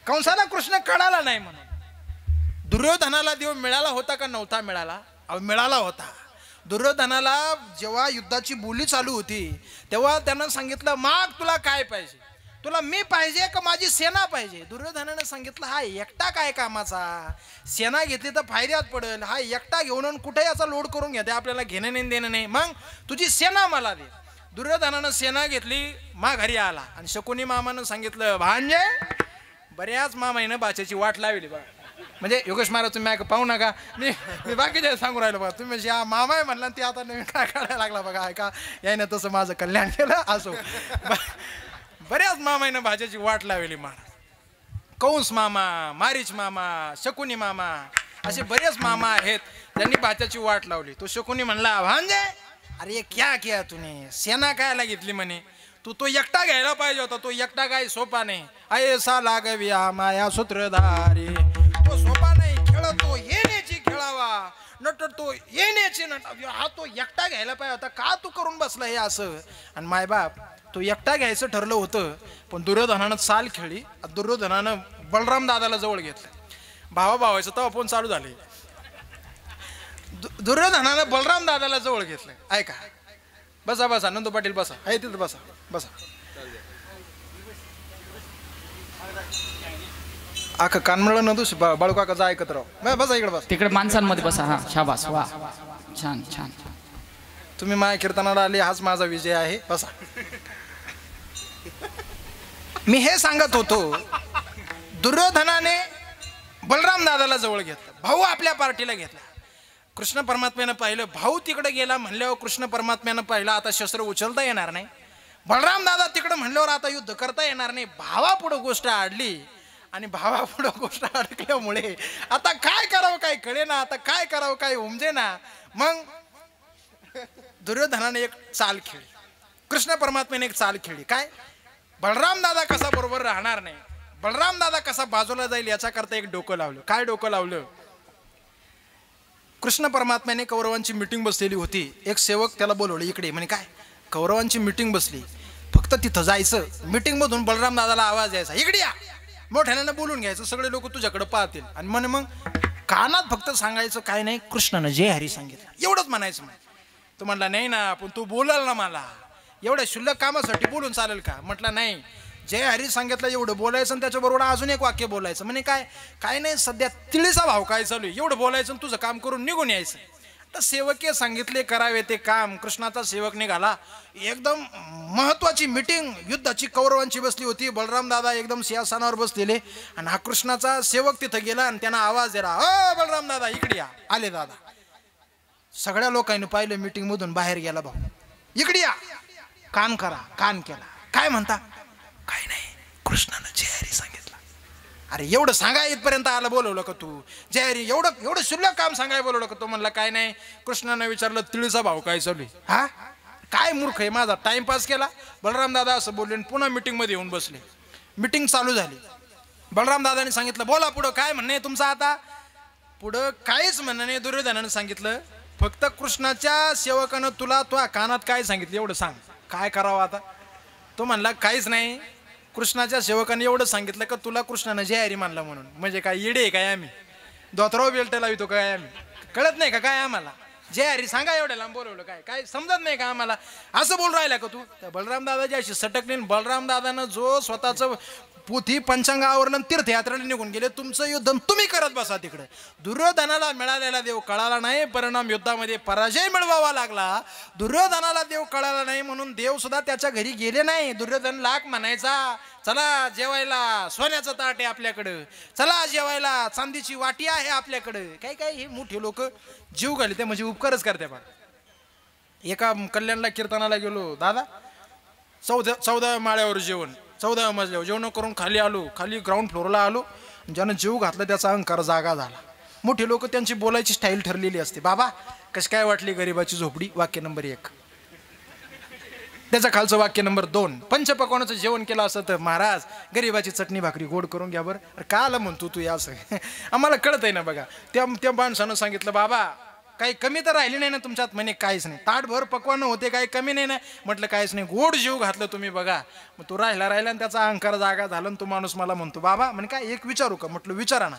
कंसाला कृष्ण कळाला नाही म्हणून. दुर्योधनाला देव मिळाला होता का नव्हता मिळाला? मिळाला होता. दुर्योधनाला जेव्हा युद्धाची बोली चालू होती तेव्हा त्यानं सांगितलं, माग तुला काय पाहिजे? तुला मी पाहिजे का माझी सेना पाहिजे? दुर्योधनानं सांगितलं, हा एकटा काय कामाचा? सेना घेतली तर फायद्यात पडेल. हा एकटा घेऊन कुठे याचा लोड करून घेते, आपल्याला घेणं नाही देणं नाही. मग तुझी सेना मला दे. दुर्योधनानं सेना घेतली, माघारी आला आणि शकुनी मामानं सांगितलं, भांजे बऱ्याच मामाईनं बाच्याची वाट लावली बघा. म्हणजे योगेश महाराज तुम्ही पाहू नका, मी बाकीचे सांगू राहिलो बघा. तुम्ही या मामाय म्हणला ते आता नवीन काय काढायला लागला बघा. ऐका, याने तसं माझं कल्याण केलं असो. बऱ्याच मामाईनं भाज्याची वाट लावली महाराज. कंस मामा, मारीच मामा, शकुनी मामा, असे बरेच मामा आहेत ज्यांनी भाच्याची वाट लावली. तो शकुनी म्हणला, भांजे अरे क्या किया तूने? सेना कायला घेतली म्हणे? तो एकटा घ्यायला पाहिजे होता. तो एकटा काय सोपा नाही. ऐसा लागविया माया सूत्रधारी. तो सोपा नाही, खेळतो येण्याची खेळावा, नटतो येण्याची नटावी. हा तो एकटा घ्यायला पाहिजे होता. का तू करून बसला हे असं? आणि मायबाप तो एकटा घ्यायचं ठरलं होतं, पण दुर्योधनानं चाल खेळली. दुर्योधनानं बलराम दादाला जवळ घेतलं. भावाभावाचं तेव्हा फोन चालू झाले. दुर्योधनानं बलराम दादाला जवळ घेतलं. ऐका, बसा बसा नंदू पाटील बसा, आहे तिथं बसा बसा. आख कानमळ नदूस बाळू काकाचा ऐकत राव. बसा इकडे बसा. तिकडे माणसांमध्ये बसा. हा शाबास, वा छान छान. तुम्ही माया कीर्तनाला आले, हाच माझा विजय आहे. बसा. मी हे सांगत होतो, दुर्योधनाने बलराम दादाला जवळ घेतलं, भाऊ आपल्या पार्टीला घेतला. कृष्ण परमात्म्यानं पाहिलं, भाऊ तिकडे गेला म्हणल्यावर कृष्ण परमात्म्यानं पाहिलं आता शस्त्र उचलता येणार नाही. बलराम दादा तिकडे म्हणल्यावर आता युद्ध करता येणार नाही. भावापुढं गोष्ट अडली आणि भावापुढं गोष्ट अडकल्यामुळे आता काय करावं काय कळे ना, आता काय करावं काय उमजे ना. मग दुर्योधनाने एक चाल खेळली, कृष्ण परमात्म्याने एक चाल खेळली. काय? बलराम दादा कसा बरोबर राहणार नाही, बलराम दादा कसा बाजूला जाईल याच्या करता एक डोकं लावलं. काय डोकं लावलं? कृष्ण परमात्म्याने कौरवांची मीटिंग बसलेली होती. एक सेवक त्याला बोलवलं इकडे. म्हणे काय? कौरवांची मीटिंग बसली, फक्त तिथं जायचं. मीटिंग मधून बलराम दादाला आवाज यायचा, इकडे या, मोठ्यानं बोलून घ्यायचं, सगळे लोक तुझ्याकडे पाहतील. आणि म्हणे मग कानात फक्त सांगायचं, काय नाही कृष्णानं जय हरी सांगितलं, एवढंच म्हणायचं. म्हणे तो म्हणला, नाही ना, पण तू बोलाल ना मला, एवढ्या शुल्लक कामासाठी बोलून चालेल का? म्हटलं नाही, जय हरी सांगितलं एवढं बोलायचं आणि त्याच्याबरोबर अजून एक वाक्य बोलायचं. म्हणे काय? काय नाही, सध्या तिळीचा भाव काय चालू आहे, एवढं बोलायचं आणि तुझं काम करून निघून यायचं. तर सेवके सांगितले करावे ते काम. कृष्णाचा सेवक निघाला. एकदम महत्वाची मीटिंग युद्धाची कौरवांची बसली होती. बलराम दादा एकदम सिंहासनावर बसलेले आणि हा कृष्णाचा सेवक तिथं गेला आणि त्यांना आवाज दिला, अ बलराम दादा इकडे या. आले दादा. सगळ्या लोकांनी पाहिलं, मीटिंग मधून बाहेर गेला भाऊ, इकडे या, कान करा. कान केला. काय म्हणता? काय नाही, कृष्णानं जय हरी सांगितलं. अरे एवढं सांगा इथपर्यंत आला, बोलवलं का तू? जय हरी एवढं शुल्लक काम सांगाय बोलवलं का? तो म्हणला काय नाही, कृष्णानं विचारलं तिळीचा भाव काय चालू आहे. हा काय मूर्ख आहे, माझा टाइमपास केला. बलराम दादा असं बोलले आणि पुन्हा मीटिंग मध्ये येऊन बसले. मीटिंग चालू झाली. बलराम दादाने सांगितलं, बोला पुढं काय म्हणणं आहे तुमचं? आता पुढं काहीच म्हणणं नाही. दुर्योधनानं सांगितलं, फक्त कृष्णाच्या सेवकानं तुला कानात काय सांगितलं एवढं सांग, काय करावं आता? तो म्हणला काहीच नाही, कृष्णाच्या सेवकाने एवढं सांगितलं का तुला कृष्णानं जय हरी मानला म्हणून. म्हणजे काय येडे काय आम्ही? धोतराव बेल्ट लावितो काय आम्ही? कळत नाही का काय आम्हाला? जय हरी सांगा, एवढ्या लांब बोलवलं काय काय समजत नाही का आम्हाला? असं बोल राहिला का तू? त्या बलराम दादाची अशी सटकली. बलराम दादानं जो स्वतःचं पोथी पंचांगावरनं तीर्थयात्रेला निघून गेले. तुमचं युद्ध तुम्ही करत बसा तिकडे. दुर्योधनाला मिळालेला देव कळाला नाही, परिणाम युद्धामध्ये पराजय मिळवावा लागला. दुर्योधनाला देव कळाला नाही म्हणून देव सुद्धा त्याच्या घरी गेले नाही. दुर्योधन लाख म्हणायचा, चला जेवायला सोन्याचं ताट आहे आपल्याकडं, चला जेवायला चांदीची वाटी आहे आपल्याकडं. काय काय हे मोठे लोक जीव घाली ते म्हणजे उपकारच करते. बा एका कल्याणला कीर्तनाला गेलो दादा, 14 माळ्यावर जेवण, 14 मजल्यावर जेवण करून खाली आलो. खाली ग्राउंड फ्लोअरला आलो. ज्यानं जीव घातला त्याचा अहंकार जागा झाला. मोठे लोक त्यांची बोलायची स्टाईल ठरलेली असते. बाबा कशी काय वाटली गरिबाची झोपडी, वाक्य नंबर 1. त्याच्या खालचं वाक्य नंबर 2, पंचपक्वानाचं जेवण केलं असं तर महाराज गरिबाची चटणी भाकरी गोड करून घ्या बरं. अरे का आलं म्हणतो तू या असं आम्हाला कळत आहे ना. बघा त्या माणसानं सांगितलं, बाबा काही कमी तर राहिली नाही ना तुमच्यात? म्हणे काहीच नाही. ताटभर पक्वान होते, काही कमी नाही ना? म्हटलं काहीच नाही, गोड जीव घातलं तुम्ही बघा. मग तो राहिला आणि त्याचा अहंकार जागा झाला. तो माणूस मला म्हणतो, बाबा म्हणे काय एक विचारू का? म्हटलं विचारा ना.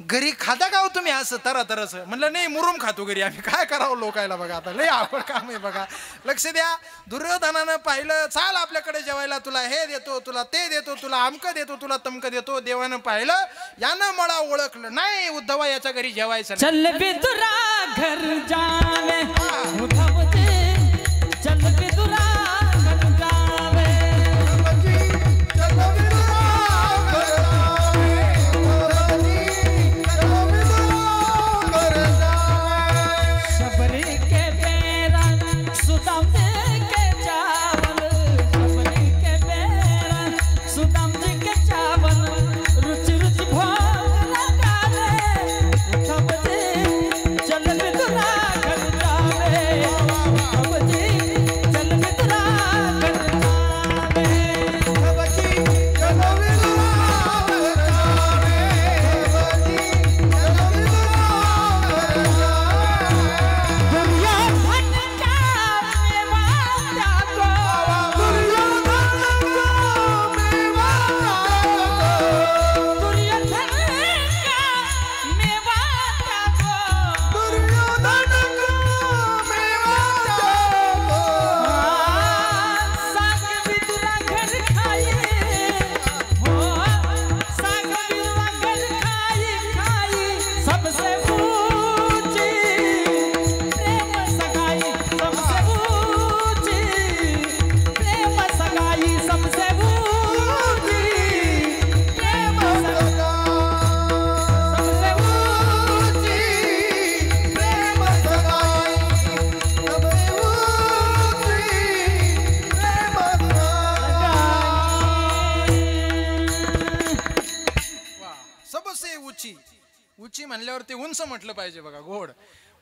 घरी खाता का हो तुम्ही असं तरच? म्हणलं नाही, मुरुम खातो घरी आम्ही. काय करावं लोकायला बघा, आता लय आवड काम आहे बघा. लक्ष द्या. दुर्योधनानं पाहिलं, चाल आपल्याकडे जेवायला, तुला हे देतो, तुला ते देतो, तुला आमकं देतो, तुला तमकं देतो. देवानं पाहिलं, यानं मला ओळखलं नाही, उद्धवा याच्या घरी जेवायचं नाही. चल विदुरा घर जावे उद्धव जी, चल विदुरा घर जावे. शबरी के बेरा सुदाम जी के चावल, शबरी के बेरा सुदाम जी के चावल, रुचि रुचि भोग लगावे उद्धव जी, चल विदुरा घर जावे. उद्धव जी चल विदुरा घर जावे. उद्धव जी चल विदुरा घर जावे. उची म्हणल्यावर ते उंच म्हटलं पाहिजे बघा, गोड.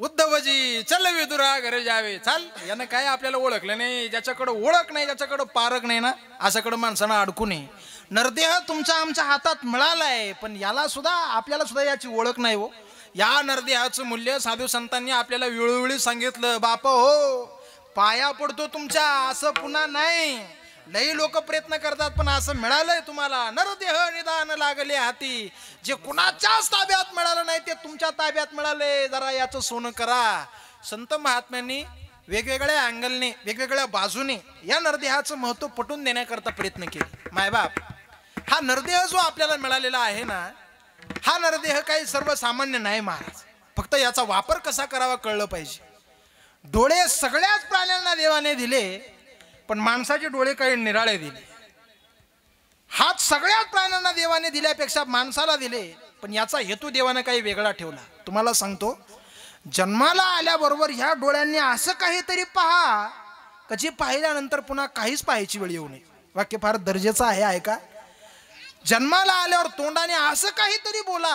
उद्धवजी चल विदुरा घरी जावे. चाल, यानं काय आपल्याला ओळखलं नाही. ज्याच्याकडं ओळख नाही, ज्याच्याकडं पारख नाही ना, अशाकडं माणसानं अडकू नये. नरदेह तुमचा आमच्या हातात मिळालाय, पण याला सुद्धा आपल्याला सुद्धा याची ओळख नाही हो. या नरदेहाचं मूल्य साधू संतांनी आपल्याला वेळोवेळी सांगितलं. बाप हो, पाया पडतो तुमच्या, असं पुन्हा नाही. लई लोक प्रयत्न करतात, पण असं मिळालंय तुम्हाला. नरदेह निदान लागले हाती. जे कुणाच्याच ताब्यात मिळालं नाही ते तुमच्या ताब्यात मिळाले. जरा याचं सोनं करा. संत महात्म्यांनी वेगवेगळ्या अँगलने, वेगवेगळ्या बाजूने या नरदेहाचं महत्व पटवून देण्याकरता प्रयत्न केले. मायबाप, हा नरदेह जो आपल्याला मिळालेला आहे ना, हा नरदेह काही सर्वसामान्य नाही महाराज. फक्त याचा वापर कसा करावा कळलं पाहिजे. डोळे सगळ्याच प्राण्यांना देवाने दिले, पण माणसाचे डोळे काही निराळे दिले. हात सगळ्याच प्राण्यांना देवाने दिल्यापेक्षा माणसाला दिले, पण याचा हेतू देवाने काही वेगळा ठेवला. तुम्हाला सांगतो, जन्माला आल्याबरोबर ह्या डोळ्यांनी असं काहीतरी पहा का जे पाहिल्यानंतर पुन्हा काहीच पाहायची वेळ येऊ नये. वाक्य फार दर्जेचं आहे, ऐका. जन्माला आल्यावर तोंडाने असं काहीतरी बोला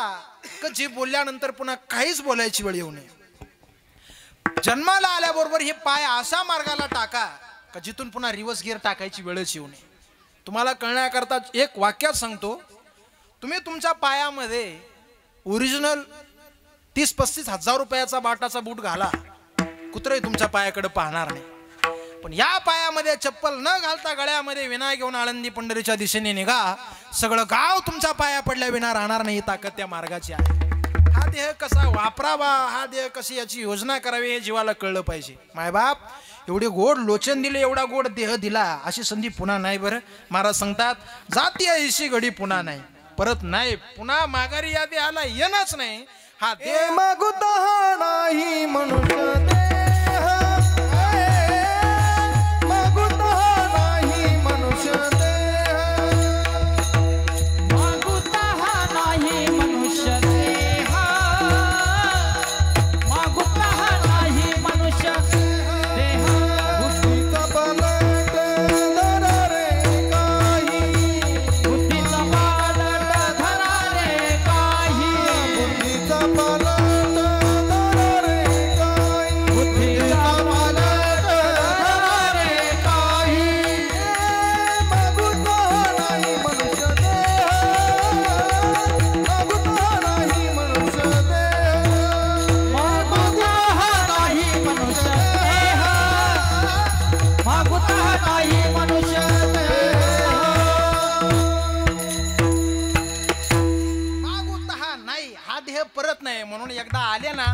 का जे बोलल्यानंतर पुन्हा काहीच बोलायची वेळ येऊ नये. जन्माला आल्याबरोबर हे पाय असा मार्गाला टाका का जिथून पुन्हा रिवर्स गिअर टाकायची वेळच येऊ नये. तुम्हाला कळण्याकरता एक वाक्यात सांगतो. तुम्ही तुमच्या पायामध्ये ओरिजिनल 30-35 हजार रुपयाचा बाटाचा बूट घाला, कुत्रही तुमच्या पायाकडे पाहणार नाही. पण या पायामध्ये चप्पल न घालता गळ्यामध्ये विना घेऊन आळंदी पंढरीच्या दिशेने निघा, सगळं गाव तुमच्या पाया पडल्या विना राहणार नाही. ताकद त्या मार्गाची आहे. हा देह कसा वापरावा, हा देह कशी याची योजना करावी हे जीवाला कळलं पाहिजे. मायबाप एवढे गोड लोचन दिले, एवढा गोड देह दिला, अशी संधी पुन्हा नाही. बरं महाराज सांगतात जाती ऐशी घडी पुन्हा नाही, परत नाही, पुन्हा माघारी या देहाला येणंच नाही. हा देह मागुता नाही मनुष्य देह, मागुता नाही मनुष्य देह, मागुता नाही मनुष्य देह, मागुता नाही मनुष्य देह. बुद्धीचा पालट धरा रे काही, बुद्धीचा पालट धरा रे काही, बुद्धीचा पालट धरा रे काही, बुद्धीचा पालट धरा रे काही. मागुता नाही मनुष्य देह, मागुता नाही मनुष्य देह, मागुता नाही मनुष्य देह, मागुता नाही मनुष्य देह. मागूत हा नाही, हा देह परत नाही. म्हणून एकदा आले ना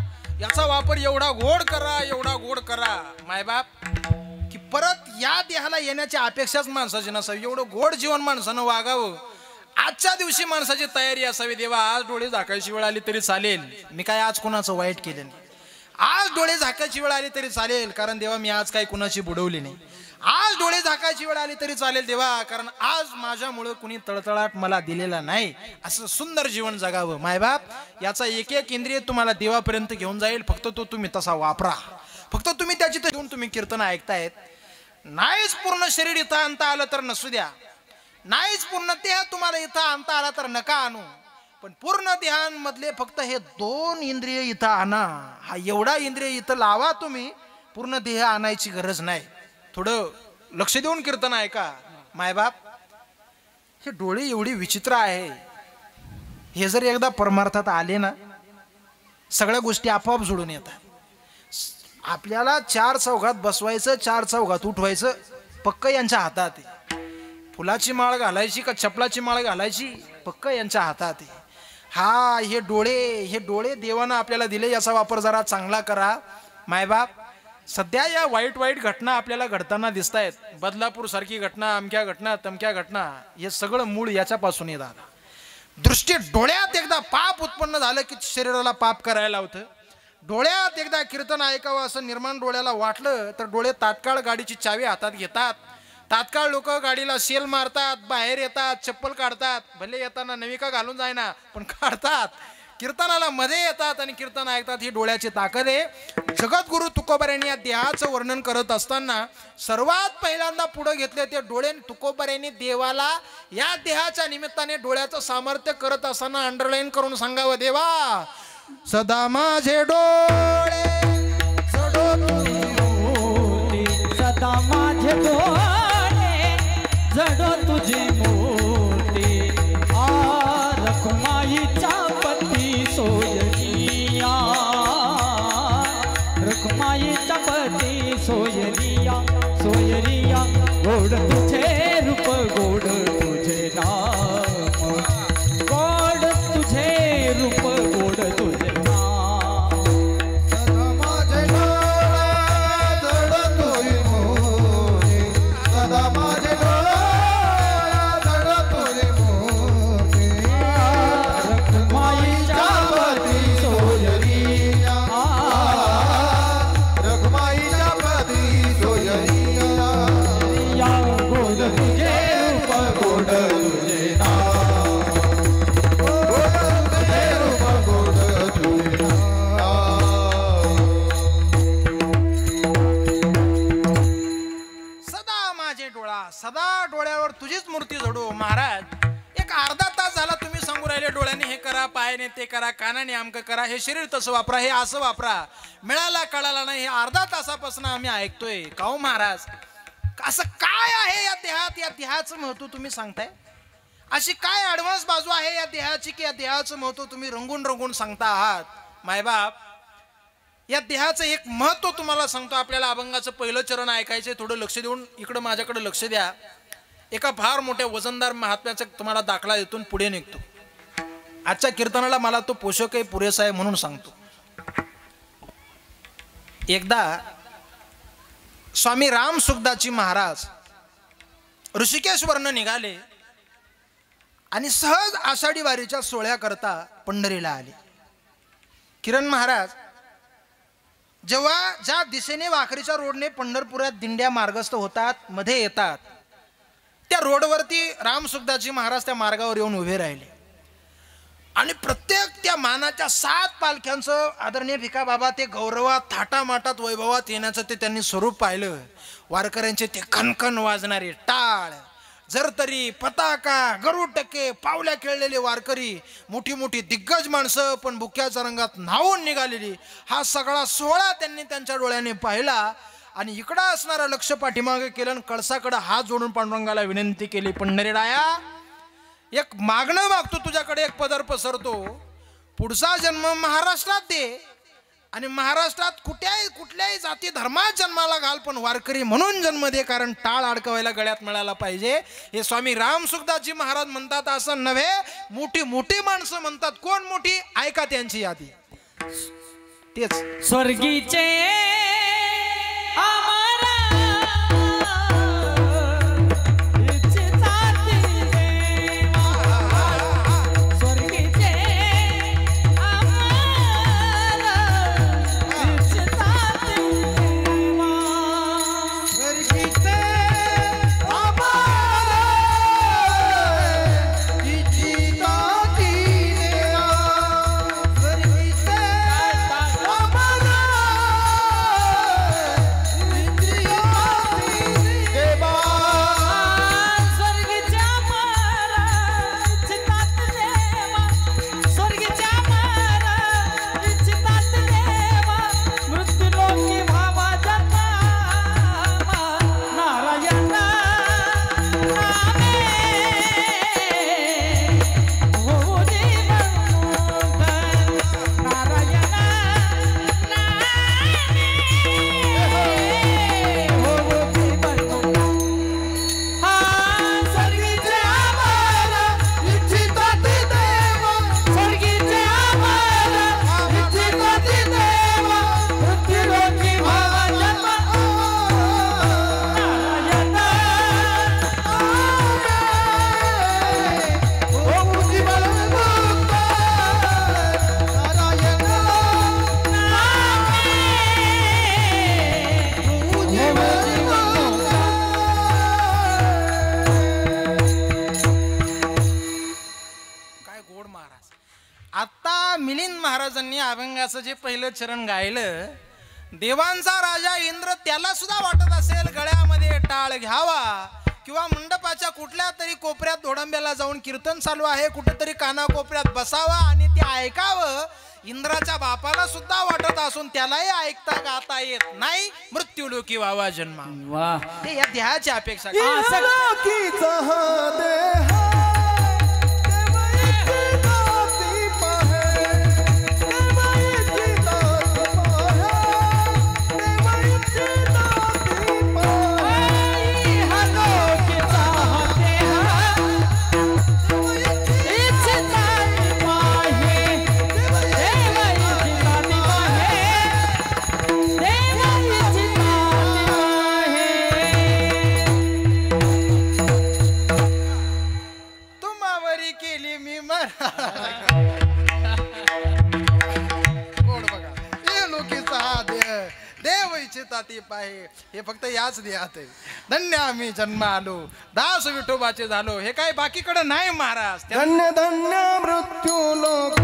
याचा वापर एवढा गोड करा, एवढा गोड करा मायबाप, की परत या देहाला येण्याची अपेक्षाच माणसाची नसावी. एवढं गोड जीवन माणसानं वागावं. आजच्या दिवशी माणसाची तयारी असावी. देवा आज डोळे झाकायची वेळ आली तरी चालेल, मी काय आज कुणाचं वाईट केलं नाही. आज डोळे झाकायची वेळ आली तरी चालेल, कारण देवा मी आज काही कुणाची बुडवली नाही. आज डोळे झाकायची वेळ आली तरी चालेल देवा, कारण आज माझ्यामुळे कुणी तळतळाट मला दिलेला नाही. असं सुंदर जीवन जगावं मायबाप. याचा एक एक इंद्रिय तुम्हाला देवापर्यंत घेऊन जाईल. फक्त तो तुम्ही तसा वापरा. फक्त तुम्ही त्याची देऊन तुम्ही कीर्तन ऐकतायत. नाहीच पूर्ण शरीर इथं आणता आलं तर नसू द्या, नाहीच पूर्ण देह तुम्हाला इथं आणता आला तर नका आणू, पण पूर्ण देहांमधले फक्त हे 2 इंद्रिय इथं आणा. हा एवढा इंद्रिय इथं लावा तुम्ही, पूर्ण देह आणायची गरज नाही. थोडं लक्ष देऊन कीर्तन ऐका मायबाप. हे डोळे एवढी विचित्र आहे, हे जर एकदा परमार्थात आले ना सगळ्या गोष्टी आपोआप जोडून येतात. आपल्याला 4 चौघात बसवायचं, 4 चौघात उठवायचं पक्क यांच्या हातात आहे. फुलाची माळ घालायची का चपलाची माळ घालायची पक्क यांच्या हातात आहे. हा हे डोळे देवानं आपल्याला दिले, याचा वापर जरा चांगला करा मायबाप. सध्या या वाईट वाईट घटना आपल्याला घडताना दिसत आहेत. बदलापूर सारखी घटना, अमक्या घटना तमक्या घटना, हे सगळं मूळ याच्यापासून येत आलं. दृष्टी डोळ्यात एकदा पाप उत्पन्न झालं की शरीराला पाप करायला होतं. डोळ्यात एकदा कीर्तन ऐकावं असं निर्माण डोळ्याला वाटलं तर डोळे तात्काळ गाडीची चावी हातात घेतात. तात्काळ लोक गाडीला सेल मारतात, बाहेर येतात, चप्पल काढतात, भले येताना नविका घालून जायना पण काढतात. कीर्तनाला मध्ये येतात आणि कीर्तन ऐकतात. ही डोळ्याची ताकद आहे. जगद्गुरु तुकोबाऱ्यांनी या देहाचं वर्णन करत असताना सर्वात पहिल्यांदा पुढे घेतले ते डोळे. तुकोबाऱ्यांनी देवाला या देहाच्या निमित्ताने डोळ्याचं सामर्थ्य करत असताना अंडरलाईन करून सांगावं, देवा सदा माझे डोळे सदा माझे डोळे जडो तुझी मूर्ती. रखुमाईच्या पती सोयरिया, रखुमाईच्या पती सोयरिया, सोयरिया गोड तुझे रूप, गोड तुझे नाम, गोड तुझे रूप, गोड तुझे नाम. सदा माझे डोळे जडतोय मोरे, सदा माझे डोळे जडतोय मोरे. रखुमाईच्या पती सोयरिया, रखुमाईच्या पती सोयरिया, या गोड तुझे रूप, गोड तुझे नाम, गोड तुझे रूप, गोड तुझे नाम. सदा माझे डोळा, सदा डोळ्यावर तुझीच मूर्ती जडो. महाराज एक अर्धा तास झाला तुम्ही सांगू राहिले डोळ्याने हे करा, पायाने ते करा, कानाने आमकं करा, हे शरीर तसं वापरा, हे असं वापरा. मिळाला कळाला नाही, हे अर्धा तासापासून आम्ही ऐकतोय. का हो महाराज, असं काय आहे या देहात? या देहाचं महत्व तुम्ही सांगताय. अशी काय ऍडव्हान्स बाजू आहे या देहाची की या देहाचं महत्व तुम्ही रंगून रंगून सांगता आहात. मायबाप या देहाचं एक महत्व तुम्हाला सांगतो. आपल्याला अभंगाचं पहिलं चरण ऐकायचंय. थोडं लक्ष देऊन इकडं माझ्याकडे लक्ष द्या. एका फार मोठ्या वजनदार महात्म्याचा तुम्हाला दाखला इथून पुढे निघतो. आजच्या कीर्तनाला मला तो पोषकही पुरेसा आहे म्हणून सांगतो. एकदा स्वामी राम सुखदासजी महाराज ऋषिकेश्वरनं निघाले आणि सहज आषाढी वारीच्या सोहळ्या करता पंढरीला आले. किरण महाराज जेव्हा ज्या दिशेने वाखरीच्या रोडने पंढरपुरात दिंड्या मार्गस्थ होतात, मध्ये येतात, त्या रोडवरती राम सुखदासजी महाराज त्या मार्गावर येऊन उभे राहिले आणि प्रत्येक त्या मानाच्या 7 पालख्यांचं आदरणीय भिका बाबा ते गौरवात थाटामाटात वैभवात येण्याचं ते त्यांनी स्वरूप पाहिलं. वारकऱ्यांचे ते खणखण वाजणारे टाळ, जरतरी, पताका, गरुटके, पावल्या खेळलेले वारकरी, मोठी मोठी दिग्गज माणसं पण बुक्याच्या रंगात न्हावून निघालेली, हा सगळा सोहळा त्यांनी त्यांच्या डोळ्याने पाहिला आणि इकडं असणारा लक्ष पाठीमागे केलं आणि कळसाकडे हात जोडून पांडुरंगाला विनंती केली, पंढरीराया एक मागणं मागतो तुझ्याकडे, एक पदर पसरतो, पुढचा जन्म महाराष्ट्रात दे आणि महाराष्ट्रात कुठल्याही जाती धर्मात जन्माला घाल, पण वारकरी म्हणून जन्म दे, कारण टाळ अडकवायला गळ्यात मिळाला पाहिजे. हे स्वामी राम सुखदासजी महाराज म्हणतात असं नव्हे, मोठी मोठी माणसं म्हणतात. कोण मोठी? ऐका त्यांची यादी. तेच स्वर्गीचे अभंगाचं जे पहिलं चरण गायलं, देवांचा राजा इंद्र त्याला सुद्धा वाटत असेल गळ्यामध्ये टाळ घ्यावा किंवा मंडपाच्या कुठल्या तरी कोपऱ्यात धोडंब्याला जाऊन कीर्तन चालू आहे कुठेतरी कानाकोपऱ्यात बसावा आणि ते ऐकावं. इंद्राच्या बापाला सुद्धा वाटत असून त्यालाही ऐकता गाता येत नाही, मृत्यूलोकी व्हावा जन्मा. वाह, हे या देहाची अपेक्षा. हे फक्त याच देहात आहे. धन्य आम्ही जन्म आलो, दास विठोबाचे झालो, हे काय बाकीकडे नाही महाराज. धन्य धन्य मृत्यू लोक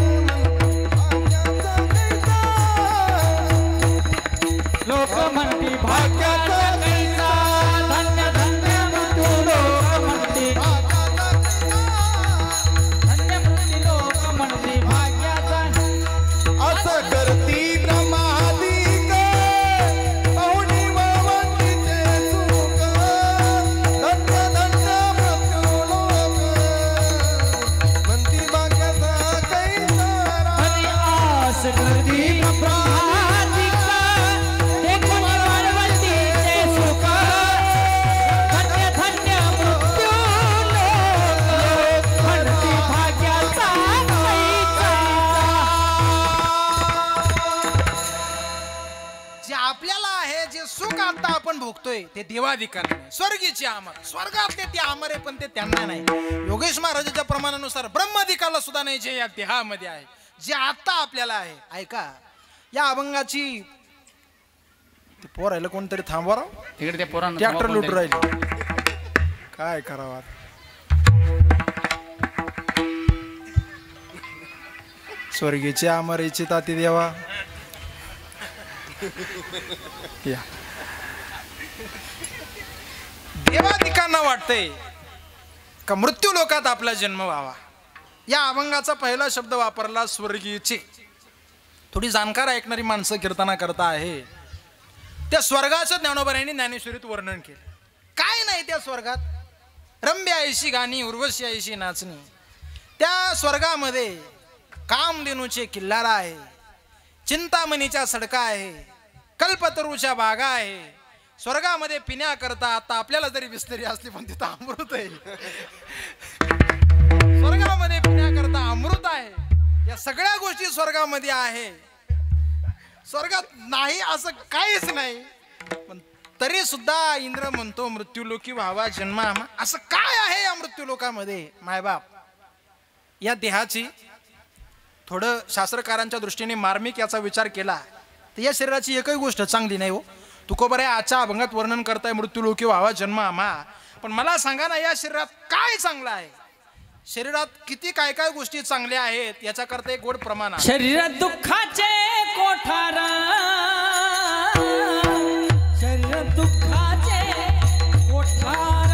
लोक म्हणती भाग्याचा कैसा, धन्य धन्य मृत्यू लोक म्हणती, धन्य मृत्यू लोक म्हणती भाग्याचा. असं करती करती ब्रह्मादिका, हे कोणी वाढवती आता आपण भोगतोय ते देवाधिकाला नाही, स्वर्गीचे अमर, स्वर्गातले ते अमर आहे पण ते त्यांना नाही. योगेश महाराजांच्या प्रमाणानुसार ब्रह्माधिकाला सुद्धा नाही जे या देहामध्ये आहे, जे आता आपल्याला आहे. ऐका या अभंगाची ते पोर राहिलं कोणतरी थांबवा राव, तिकडे त्या पोरांना ट्रॅक्टर लुट राहिले, काय करावं. स्वर्गीचे अमर इच्छिता ते देवा या. देवाधिकांना वाटतंय का मृत्यू लोकात आपला जन्म व्हावा. या अभंगाचा पहिला शब्द वापरला स्वर्गीचे. थोडी जाणकार ऐकणारी माणसं कीर्तना करता आहे. त्या स्वर्गाचं ज्ञानोबारायांनी ज्ञानेश्वरीत वर्णन केलं. काय नाही त्या स्वर्गात, रम्य ऐशी गाणी, उर्वशी ऐशी नाचणी. त्या स्वर्गामध्ये कामधेनूचे किल्लारा आहे, चिंतामणीच्या सडका आहे, कल्पतरूच्या बागा आहे. स्वर्गामध्ये पिण्याकरता आता आपल्याला जरी बिस्लरी असली पण तिथं अमृत आहे. स्वर्गामध्ये पिण्याकरता अमृत आहे. या सगळ्या गोष्टी स्वर्गामध्ये आहे. स्वर्गात नाही असं काहीच नाही, पण तरी सुद्धा इंद्र म्हणतो मृत्यूलोकी व्हावा जन्म आम्हा. असं काय आहे या मृत्यूलोकामध्ये मायबाप. या देहाची थोडं शास्त्रकारांच्या दृष्टीने मार्मिक याचा विचार केला तर या शरीराची एकही गोष्ट चांगली नाही हो. तुकोबर आजच्या अभंगात वर्णन करताय मृत्यूलोकी व्हावा जन्म आम्हा, पण मला सांगा ना या शरीरात काय चांगलं आहे. शरीरात किती काय काय गोष्टी चांगल्या आहेत याच्याकरता एक गोड प्रमाण आहे. शरीरात दुःखाचे कोठार, शरीरात दुःखाचे कोठार,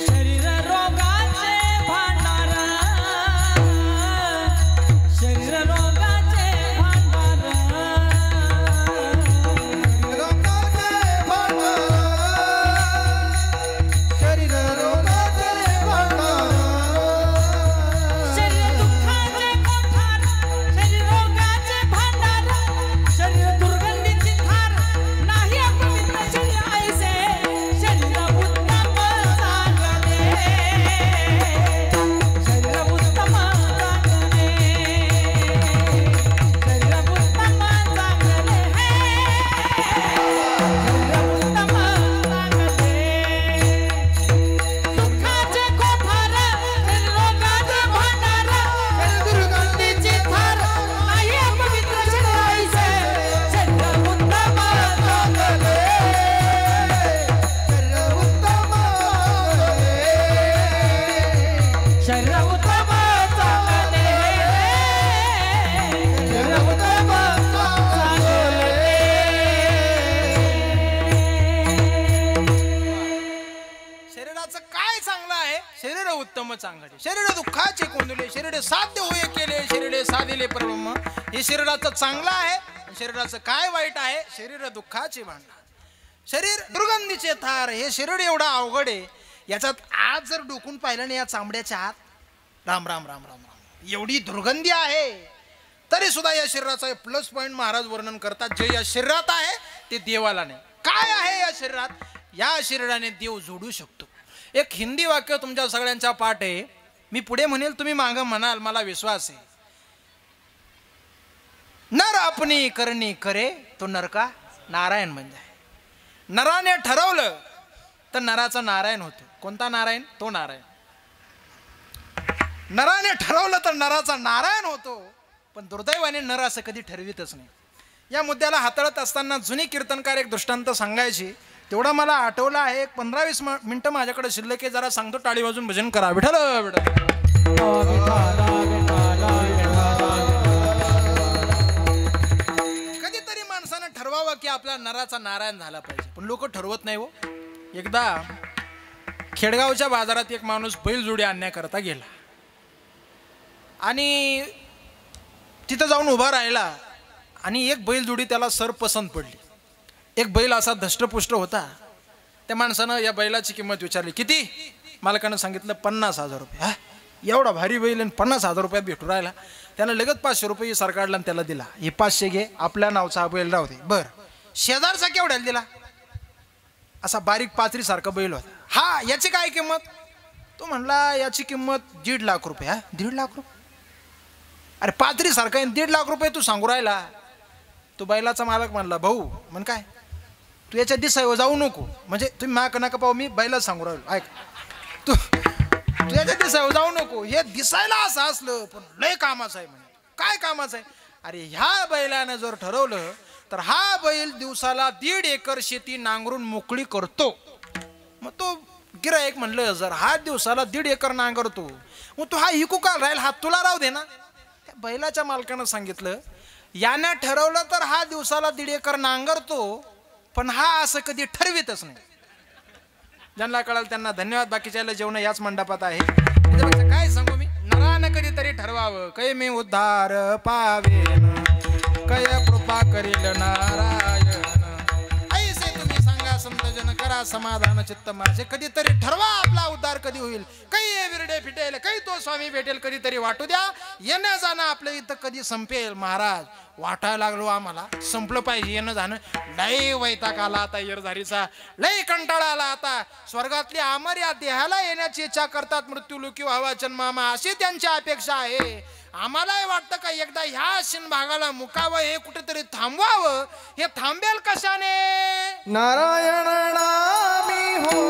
शरीर रोगाचे भांडार, शरीर रोगाचे भांडार, शरीर दुःखाचे कोठार, शरीर रोगाचे भांडार, शरीर दुर्गंधीची थार, नाही अपवित्र शरीर ऐसे, शरीर उत्तम चांगले, शरीर उत्तम चांगले, शरीर उत्तम चांगले, शरीर उत्तम चांगले. दुःखाचे कोठार, शरीर रोगाचे भांडार, शरीर दुर्गंधीची थार, नाही अपवित्र शरीर ऐसे, शरीर उत्तम चांगले, शरीर उत्तम चांगले, शरीर उत्तम चांगले. शरीराचं काय चांगलं आहे. शरीर उत्तम चांगले, शरीर दुःखाचे कोंदले, शरीर साध्य होय केले, शरीर साधिले परब्रह्म. हे शरीराचं चांगलं आहे. शरीराचं काय वाईट आहे. शरीर दुःखाचे भांडार, शरीर दुर्गंधीचे थार. हे शरीर एवढं अवघड आहे. याच्यात आज जर डोकून पाहिलं ना या चांबड्याच्या आत, राम राम राम राम राम एवढी दुर्गंधी आहे. तरी सुद्धा या शरीराचा प्लस पॉइंट महाराज वर्णन करतात. जे या शरीरात आहे ते देवाला नाही. काय आहे या शरीरात. या शरीराने देव जोडू शकतो. एक हिंदी वाक्य तुमच्या सगळ्यांच्या पाठ आहे. मी पुढे म्हणेल, तुम्ही मागं म्हणाल, मला विश्वास आहे. नर अपनी करणी करे तो नरका नारायण म्हणजे. नराने ठरवलं तर नराचा नारायण होतो. कोणता नारायण. तो नारायण. नराने ठरवलं तर नराचा नारायण होतो. पण दुर्दैवाने नर असं कधी ठरवितच नाही. या मुद्द्याला हाताळत असताना जुनी कीर्तनकार एक दृष्टांत सांगायची. तेवढा मला आठवला आहे. एक 15-20 मिनिटं माझ्याकडे शिल्लक आहे. जरा सांगतो, टाळी वाजून भजन करा. विठ्ठल विठ्ठल. कधीतरी माणसानं ठरवावं की आपला नराचा नारायण झाला पाहिजे, पण लोक ठरवत नाही हो. एकदा खेडगावच्या बाजारात एक माणूस बैलजोडी आणण्याकरता गेला आणि तिथं जाऊन उभा राहिला आणि एक बैलजोडी त्याला सर पसंत पडली. एक बैल असा धष्टपुष्ट होता. त्या माणसानं या बैलाची किंमत विचारली. किती. मालकानं सांगितलं 50,000 रुपये. हा, एवढा भारी बैल आणि 50,000 रुपयात भेटू राहिला. त्यानं लगेच 500 रुपये सरकारला त्याला दिला. हे 500 घे, आपल्या नावचा हा बैल राहू दे. बरं, शेजारचा केवढ्याला दिला. असा बारीक पाचरीसारखा बैल होता. हा, याची काय किंमत. तो म्हणला याची किंमत 1.5 लाख रुपये. हा 1.5 लाख रुपये? अरे पात्री सारखा 1.5 लाख रुपये तू सांगू राहिला. तो बैलाचा मालक म्हणला भाऊ म्हण काय तू याच्या दिसावर जाऊ नको, म्हणजे तुम्ही माग नका पाहू, मी बैलाच सांगू राहिलो. ऐक तू याच्या दिसावर जाऊ नको, हे दिसायला असं असलं पण लय कामाचं आहे. म्हणे काय कामाचं आहे? अरे ह्या बैलानं जर ठरवलं तर हा बैल दिवसाला 1.5 एकर शेती नांगरून मोकळी करतो. मग तो गिराईक म्हणलं जर हा दिवसाला 1.5 एकर नांगरतो मग तो हा इकू का राहील, हा तुला राहू दे ना. त्या बैलाच्या मालकानं सांगितलं यानं ठरवलं तर हा दिवसाला 1.5 एकर नांगरतो, पण हा असं कधी ठरवितच नाही. ज्यांना कळाल त्यांना धन्यवाद. बाकीच्याला जेवण याच मंडपात आहे. त्याच्यापेक्षा काय सांगू मी, नरानं कधीतरी ठरवावं कै मी उद्धार पावेन कय कृपा करील नारायण. ऐसे तुम्ही सांगा संत जन करा समाधान चित्त माझे. कधीतरी ठरवा आपला उद्धार कधी होईल. काही विरडे फिटेल, काही तो स्वामी भेटेल, कधीतरी वाटू द्या. येणं जाणं आपलं इथं कधी संपेल. महाराज वाटायला लागलो आम्हाला संपलं पाहिजे येणं जाणं. लय वैताग आला आता येरझारीचा, लय कंटाळा आला आता. स्वर्गातली अमर या देहाला येण्याची इच्छा करतात, मृत्यूलोकी व्हावा जन्मामा अशी त्यांची अपेक्षा आहे. आम्हालाही वाटतं का एकदा ह्या शिन भागाला मुकावं, हे कुठेतरी थांबवावं. हे थांबेल कशाने? नारायण नामी हो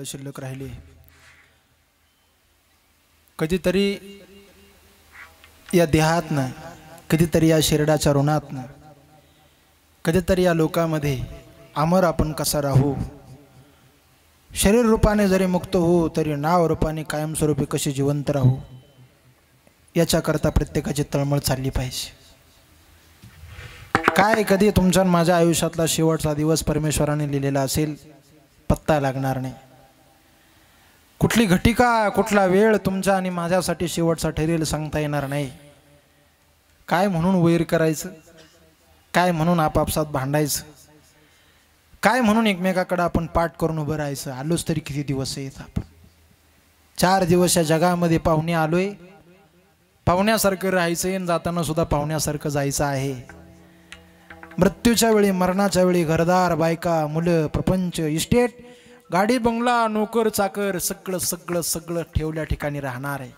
शिल्लक राहिली. कधीतरी या देहातनं, कधीतरी या शरीराच्या ऋणातनं कधीतरी या लोकामध्ये अमर आपण कसा राहू, शरीर रूपाने जरी मुक्त होऊ तरी नाव रूपाने कायमस्वरूपी कशी जिवंत राहू, याच्याकरता प्रत्येकाची तळमळ चालली पाहिजे. काय कधी तुमच्या माझ्या आयुष्यातला शेवटचा दिवस परमेश्वराने लिहिलेला असेल पत्ता लागणार नाही. कुठली घटिका कुठला वेळ तुमच्या आणि माझ्यासाठी शेवटचा ठरेल सांगता येणार नाही. काय म्हणून वैर करायचं, काय म्हणून आपापसात भांडायचं, काय म्हणून एकमेकाकडे आपण पाठ करून उभं राहायचं. आलोच तरी किती दिवस आहेत आपण. 4 दिवस या जगामध्ये पाहुणे आलोय, पाहुण्यासारखं राहायचं आणि जाताना सुद्धा पाहुण्यासारखं जायचं आहे. मृत्यूच्या वेळी मरणाच्या वेळी घरदार बायका मुलं प्रपंच इस्टेट गाडी बंगला नोकर चाकर सगळं सगळं सगळं ठेवल्या ठिकाणी राहणार आहे.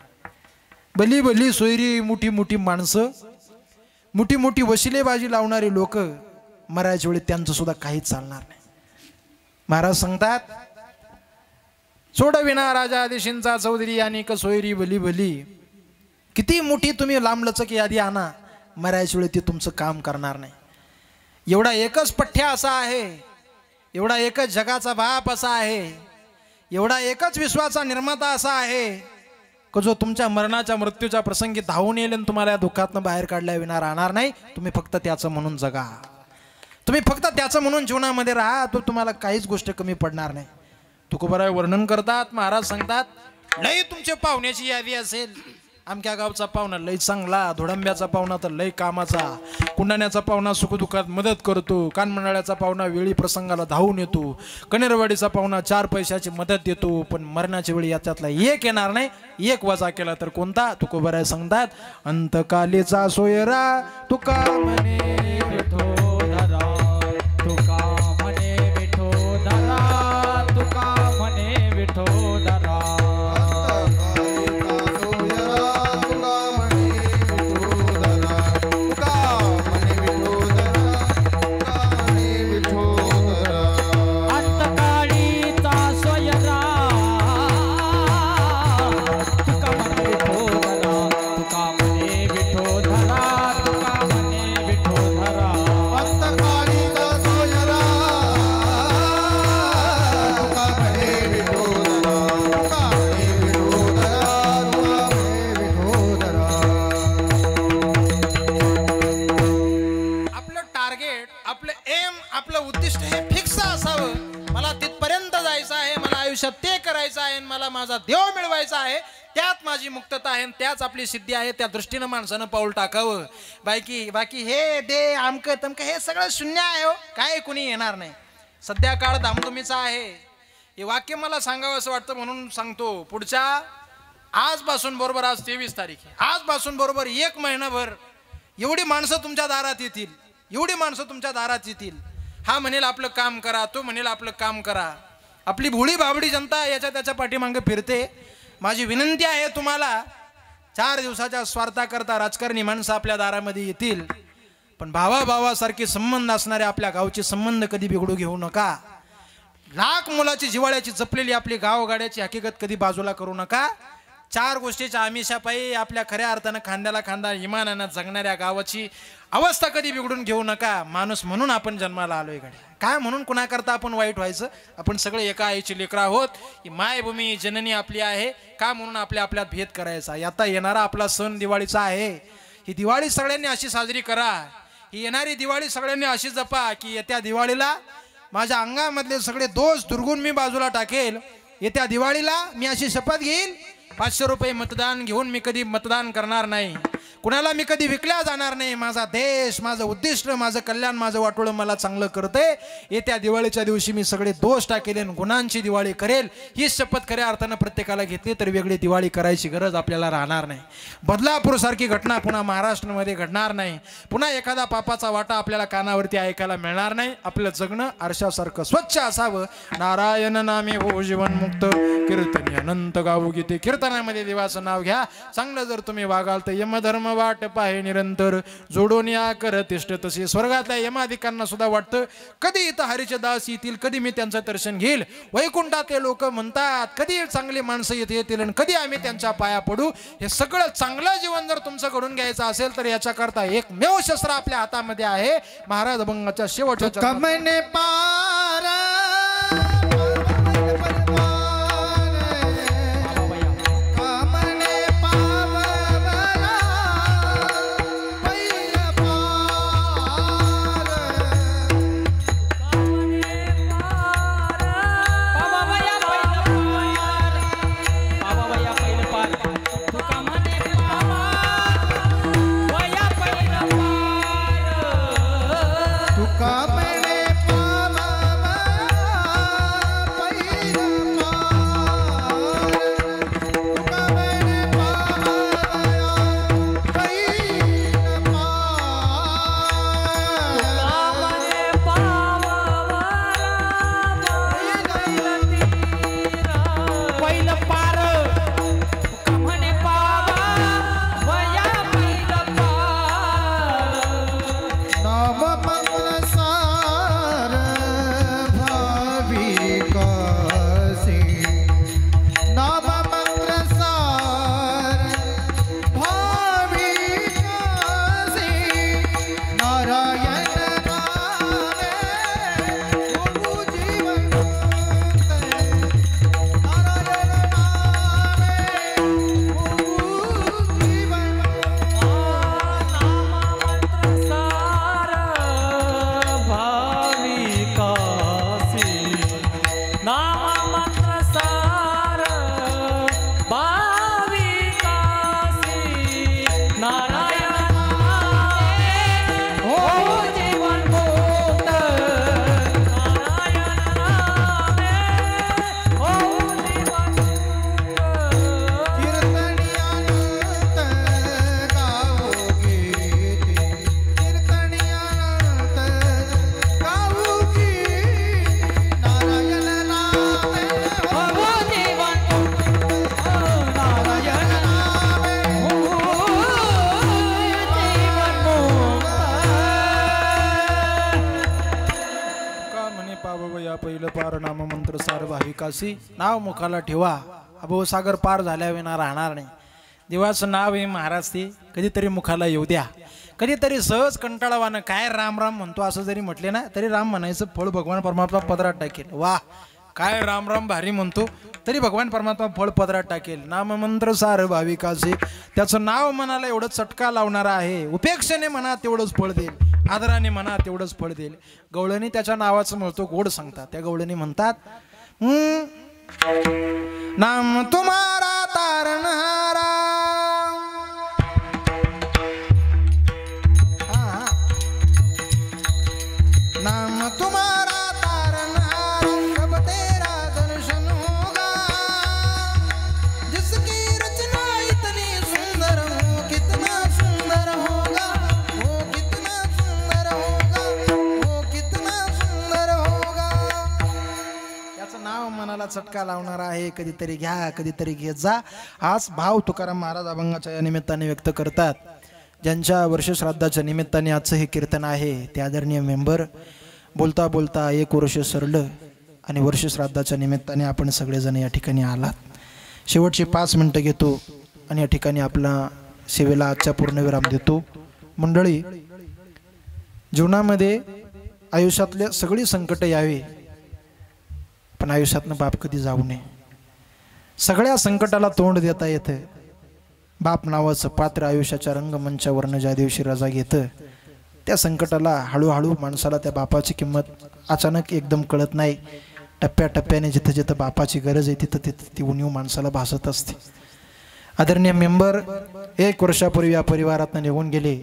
भली भली सोयरी मोठी मोठी माणसं मोठी मोठी वशिलेबाजी लावणारी लोक मरायच्या वेळी त्यांचं सुद्धा काहीच चालणार नाही. महाराज सांगतात सोडविना राजा आदेशींचा चौधरी आणि कसोयरी भली भली. किती मोठी तुम्ही लांबलचक यादी आणा, मरायच्या वेळी ते तुमचं काम करणार नाही. एवढा एकच पठ्ठ्या असा आहे, एवढा एकच जगाचा बाप असा आहे, एवढा एकच विश्वाचा निर्माता असा आहे की जो तुमच्या मरणाच्या मृत्यूच्या प्रसंगी धावून येईल आणि तुम्हाला या दुःखातनं बाहेर काढल्या विना राहणार नाही. तुम्ही फक्त त्याचं म्हणून जगा, तुम्ही फक्त त्याचं म्हणून जीवनामध्ये राहा, तो तुम्हाला काहीच गोष्ट कमी पडणार नाही. तुकोबाराय वर्णन करतात, महाराज सांगतात लय तुमच्या पाहुण्याची यादी असेल. आमच्या गावचा पाहुणा लय चांगला, धोडंब्याचा पाहुणा तर लय कामाचा, कुंडाण्याचा पाहुणा सुखदुःखात मदत करतो, कानमंडळाचा पाहुणा वेळी प्रसंगाला धावून येतो, कनेरवाडीचा पाहुणा 4 पैशाची मदत देतो. पण मरणाच्या वेळी याच्यातला एक येणार नाही. एक वजा केला तर कोणता? तुकोबाराय सांगतात अंतकालीचा सोयरा तुका म्हणे विठोधरा, तुका म्हणे विठोधरा, तुका म्हणे विठोधरा. ते करायचं आहे, मला माझा देव मिळवायचा आहे, त्यात माझी मुक्तता आहे, त्याच आपली सिद्धी आहे. त्या दृष्टीनं माणसानं पाऊल टाकावं. बाकी हे दे आमकं तमकं हे सगळं शून्य आहे हो, काय कुणी येणार नाही. सध्या काळ धामधुमीचा आहे. हे वाक्य मला सांगावं असं वाटतं म्हणून सांगतो. पुढच्या आजपासून बरोबर आज 23 तारीख आहे, आजपासून बरोबर 1 महिनाभर एवढी माणसं तुमच्या दारात येतील, एवढी माणसं तुमच्या दारात येतील. हा म्हणेल आपलं काम करा, तो म्हणेल आपलं काम करा. आपली भोळी बाबडी जनता याच्या त्याच्या पाठीमागे फिरते. माझी विनंती आहे तुम्हाला, 4 दिवसाच्या स्वार्थाकरता राजकारणी माणसं आपल्या दारामध्ये येतील, पण भावाभावासारखे संबंध असणारे आपल्या गावचे संबंध कधी बिघडू घेऊ नका. लाख मुलाची जिवाळ्याची जपलेली आपली गावगाड्याची हकीकत कधी बाजूला करू नका. 4 गोष्टीच्या आमिषापायी आपल्या खऱ्या अर्थानं खांद्याला खांदा इमानानं जगणाऱ्या गावाची अवस्था कधी बिघडून घेऊ नका. माणूस म्हणून आपण जन्माला आलोय गड्या, काय म्हणून कुणाकरता आपण वाईट व्हायचं. आपण सगळे एका आईची लेकरं आहोत. ही मायभूमी जननी आपली आहे, का म्हणून आपल्यात भेद करायचा. आता येणारा आपला सण दिवाळीचा आहे. ही दिवाळी सगळ्यांनी अशी साजरी करा, ही येणारी दिवाळी सगळ्यांनी अशी जपा की येत्या दिवाळीला माझ्या अंगामधले सगळे दोष दुर्गुण मी बाजूला टाकेल. येत्या दिवाळीला मी अशी शपथ घेईल, 500 रुपये मतदान घेऊन मी कधी मतदान करणार नाही, कुणाला मी कधी विकल्या जाणार नाही. माझा देश, माझं उद्दिष्ट, माझं कल्याण, माझं वाटोळं मला चांगलं करते. येत्या दिवाळीच्या दिवशी मी सगळे दोष टाकेल आणि गुणांची दिवाळी करेल. ही शपथ खऱ्या अर्थानं प्रत्येकाला घेतली तर वेगळी दिवाळी करायची गरज आपल्याला राहणार नाही. बदलापूरसारखी घटना पुन्हा महाराष्ट्रामध्ये घडणार नाही. पुन्हा एखादा पापाचा वाटा आपल्याला कानावरती ऐकायला मिळणार नाही. आपलं जगणं आरशासारखं स्वच्छ असावं. नारायण नामे हो जीवनमुक्त, कीर्तनी अनंत गाऊ गीते. कीर्तनामध्ये देवाचं नाव घ्या. चांगलं जर तुम्ही वागाल तर यमधर्म वाट पाहे निरंतर जोडून या कर तिष्ठ तसे स्वर्गातल्या यमाधिकांना सुद्धा वाटतं कधी इथं हरीचे दास येतील कधी मी त्यांचं दर्शन घेईल वैकुंठात ते लोक म्हणतात कधी चांगली माणसं इथे येतील आणि कधी आम्ही त्यांच्या पाया पडू हे सगळं चांगलं जीवन जर तुमचं घडून घ्यायचं असेल तर याच्याकरता एकमेव शस्त्र आपल्या हातामध्ये आहे महाराज अभंगाच्या शेवटच्या कमने पार पहिलं पार नाम मंत्र सार भाविकासी नाव मुखाला ठेवा अभव सागर पार झाल्या विना राहणार नाही देवाचं नाव आहे महाराज ते कधीतरी मुखाला येऊ द्या कधीतरी सहज कंटाळावानं काय राम राम म्हणतो असं जरी म्हटले ना तरी राम म्हणायचं फळ भगवान परमात्मा पदरात टाकेल वाह काय राम राम भारी म्हणतो तरी भगवान परमात्मा फळ पदरात टाकेल नाम मंत्र सार भाविकाचे त्याचं नाव मनाला एवढं चटका लावणारा आहे उपेक्षेने म्हणा तेवढंच फळ देईल आदराने म्हणा तेवढंच फळ देईल गवळणी त्याच्या नावाचं म्हणतो गोड सांगतात त्या गवळणी म्हणतात नाम तुम्हारा तारणहारा नाम तुम्हारा तारणहारा कब तेरा दर्शन होगा जिसकी रचना इतनी सुंदर हो कितना सुंदर होगा वो कितना सुंदर होगा वो कितना सुंदर होगा याचं नाव मनाला चटका लावणार आहे कधीतरी घ्या कधीतरी घेत जा हाच भाव तुकाराम महाराज अभंगाच्या या निमित्ताने व्यक्त करतात ज्यांच्या वर्षश्राद्धाच्या निमित्ताने आजचं हे कीर्तन आहे ते आदरणीय मेंबर बोलता बोलता एक वर्ष सरलं आणि वर्षश्राद्धाच्या निमित्ताने आपण सगळेजण या ठिकाणी आलात शेवटची 5 मिनिटं घेतो आणि या ठिकाणी आपला सेवेला आजच्या पूर्णविराम देतो मंडळी जीवनामध्ये आयुष्यातले सगळी संकट यावे पण आयुष्यातनं बाप कधी जाऊ नये सगळ्या संकटाला तोंड देता येतं बाप नावाचं पात्र आयुष्याच्या रंगमंचावरनं ज्या दिवशी रजा घेतं त्या संकटाला हळूहळू माणसाला त्या बापाची किंमत अचानक एकदम कळत नाही टप्प्याटप्प्याने जिथं जिथं बापाची गरज आहे तिथं तिथं ती उणीव माणसाला भासत असते आदरणीय मेंबर 1 वर्षापूर्वी या परिवारातनं निघून गेले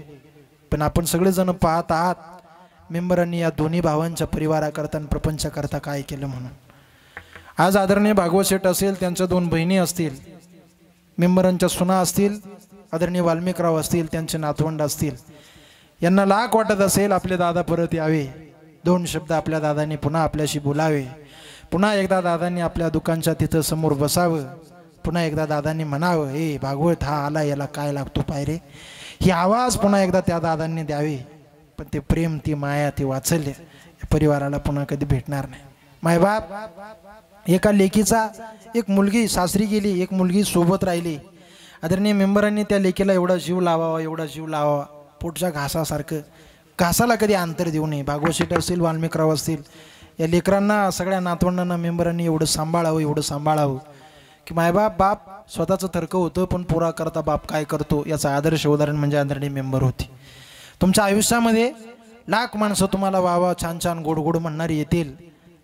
पण आपण सगळेजण पाहत आहात मेंबरांनी या दोन्ही भावांच्या परिवाराकरता आणि प्रपंचाकरता काय केलं म्हणून आज आदरणीय भागवत शेठ असेल त्यांच्या 2 बहिणी असतील मेंबरांच्या सुना असतील आदरणीय वाल्मिकराव असतील त्यांचे नातवंड असतील यांना लाख वाटत असेल आपले दादा परत यावे 2 शब्द आपल्या दादांनी पुन्हा आपल्याशी बोलावे पुन्हा एकदा दादांनी आपल्या दुकानच्या तिथं समोर बसावं पुन्हा एकदा दादांनी म्हणावं ए भागवत हा आला याला काय लागतो पायरे ही आवाज पुन्हा एकदा त्या दादांनी द्यावी. पण ते प्रेम, ती माया, ती वात्सल्य परिवाराला पुन्हा कधी भेटणार नाही. मायबाप, एका लेकीचा, एक मुलगी सासरी गेली, एक मुलगी सोबत राहिली. आदरणीय मेंबरांनी त्या लेकीला एवढा जीव लावावा, एवढा जीव लावावा, पोटच्या घासासारखं. घासाला कधी अंतर देऊ नये. भागवत शेठ असतील, वाल्मिकराव असतील, या लेकरांना, सगळ्या नातवंडांना मेंबरांनी एवढं सांभाळावं, एवढं सांभाळावं की मायबाप, बाप स्वतःचं थरकं होतं पण पुरा करता बाप काय करतो याचा आदर्श उदाहरण म्हणजे आदरणीय मेंबर होती. तुमच्या आयुष्यामध्ये लाख माणसं तुम्हाला वावा, छान छान गोड गोड म्हणणारी येतील,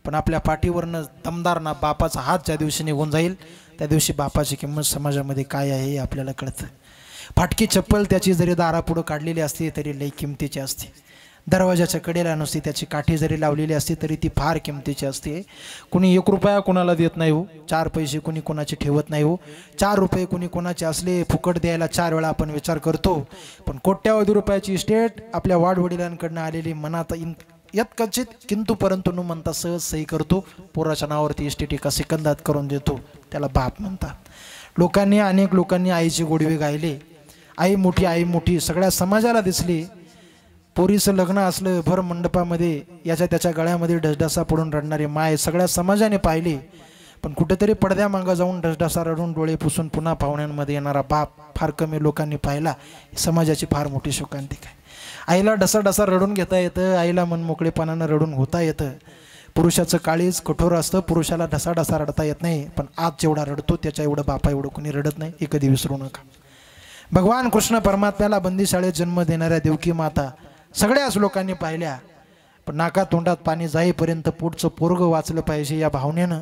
पण आपल्या पाठीवरनं दमदार ना बापाचा हात ज्या दिवशी निघून जाईल त्या दिवशी बापाची किंमत समाजामध्ये काय आहे हे आपल्याला कळतं. फाटकी चप्पल त्याची जरी दारापुढं काढलेली असते तरी लई किमतीची असते. दरवाजाच्या कडेला नुसती त्याची काठी जरी लावलेली असते तरी ती फार किमतीची असते. कुणी 1 रुपया कोणाला देत नाही हो, 4 पैसे कुणी कोणाचे ठेवत नाही हो. 4 रुपये कुणी कोणाचे असले फुकट द्यायला 4 वेळा आपण विचार करतो, पण कोट्यावधी रुपयाची इस्टेट आपल्या वाडवडिलांकडनं आलेली मनात यत्कचित किंतु परंतु न म्हणता सहज सही करतो. पोराच्या नावावरती इस्टेट एका सेकंदात करून देतो, त्याला बाप म्हणतात. लोकांनी, अनेक लोकांनी आईचे गोडवे गायले. आई मोठी, आई मोठी सगळ्या समाजाला दिसली. पोरीचं लग्न असलं भर मंडपामध्ये याच्या त्याच्या गळ्यामध्ये डसडसा पडून रडणारी माय सगळ्या समाजाने पाहिली, पण कुठेतरी पडद्यामागं जाऊन डसडसा रडून डोळे पुसून पुन्हा पाहुण्यांमध्ये येणारा बाप फार कमी लोकांनी पाहिला. समाजाची फार मोठी शोकांतिक आहे. आईला डसाडसा रडून घेता येतं, आईला मनमोकळेपणानं रडून होता येतं. पुरुषाचं काळीज कठोर असतं, पुरुषाला ढसाढसा रडता येत नाही, पण आज जेवढा रडतो त्याच्या एवढं बापा एवढं कोणी रडत नाही, हे कधी विसरू नका. भगवान कृष्ण परमात्म्याला बंदीशाळेत जन्म देणाऱ्या देवकी माता सगळ्याच लोकांनी पाहिल्या, पण नाका तोंडात पाणी जाईपर्यंत पुढचं पोरग वाचलं पाहिजे या भावनेनं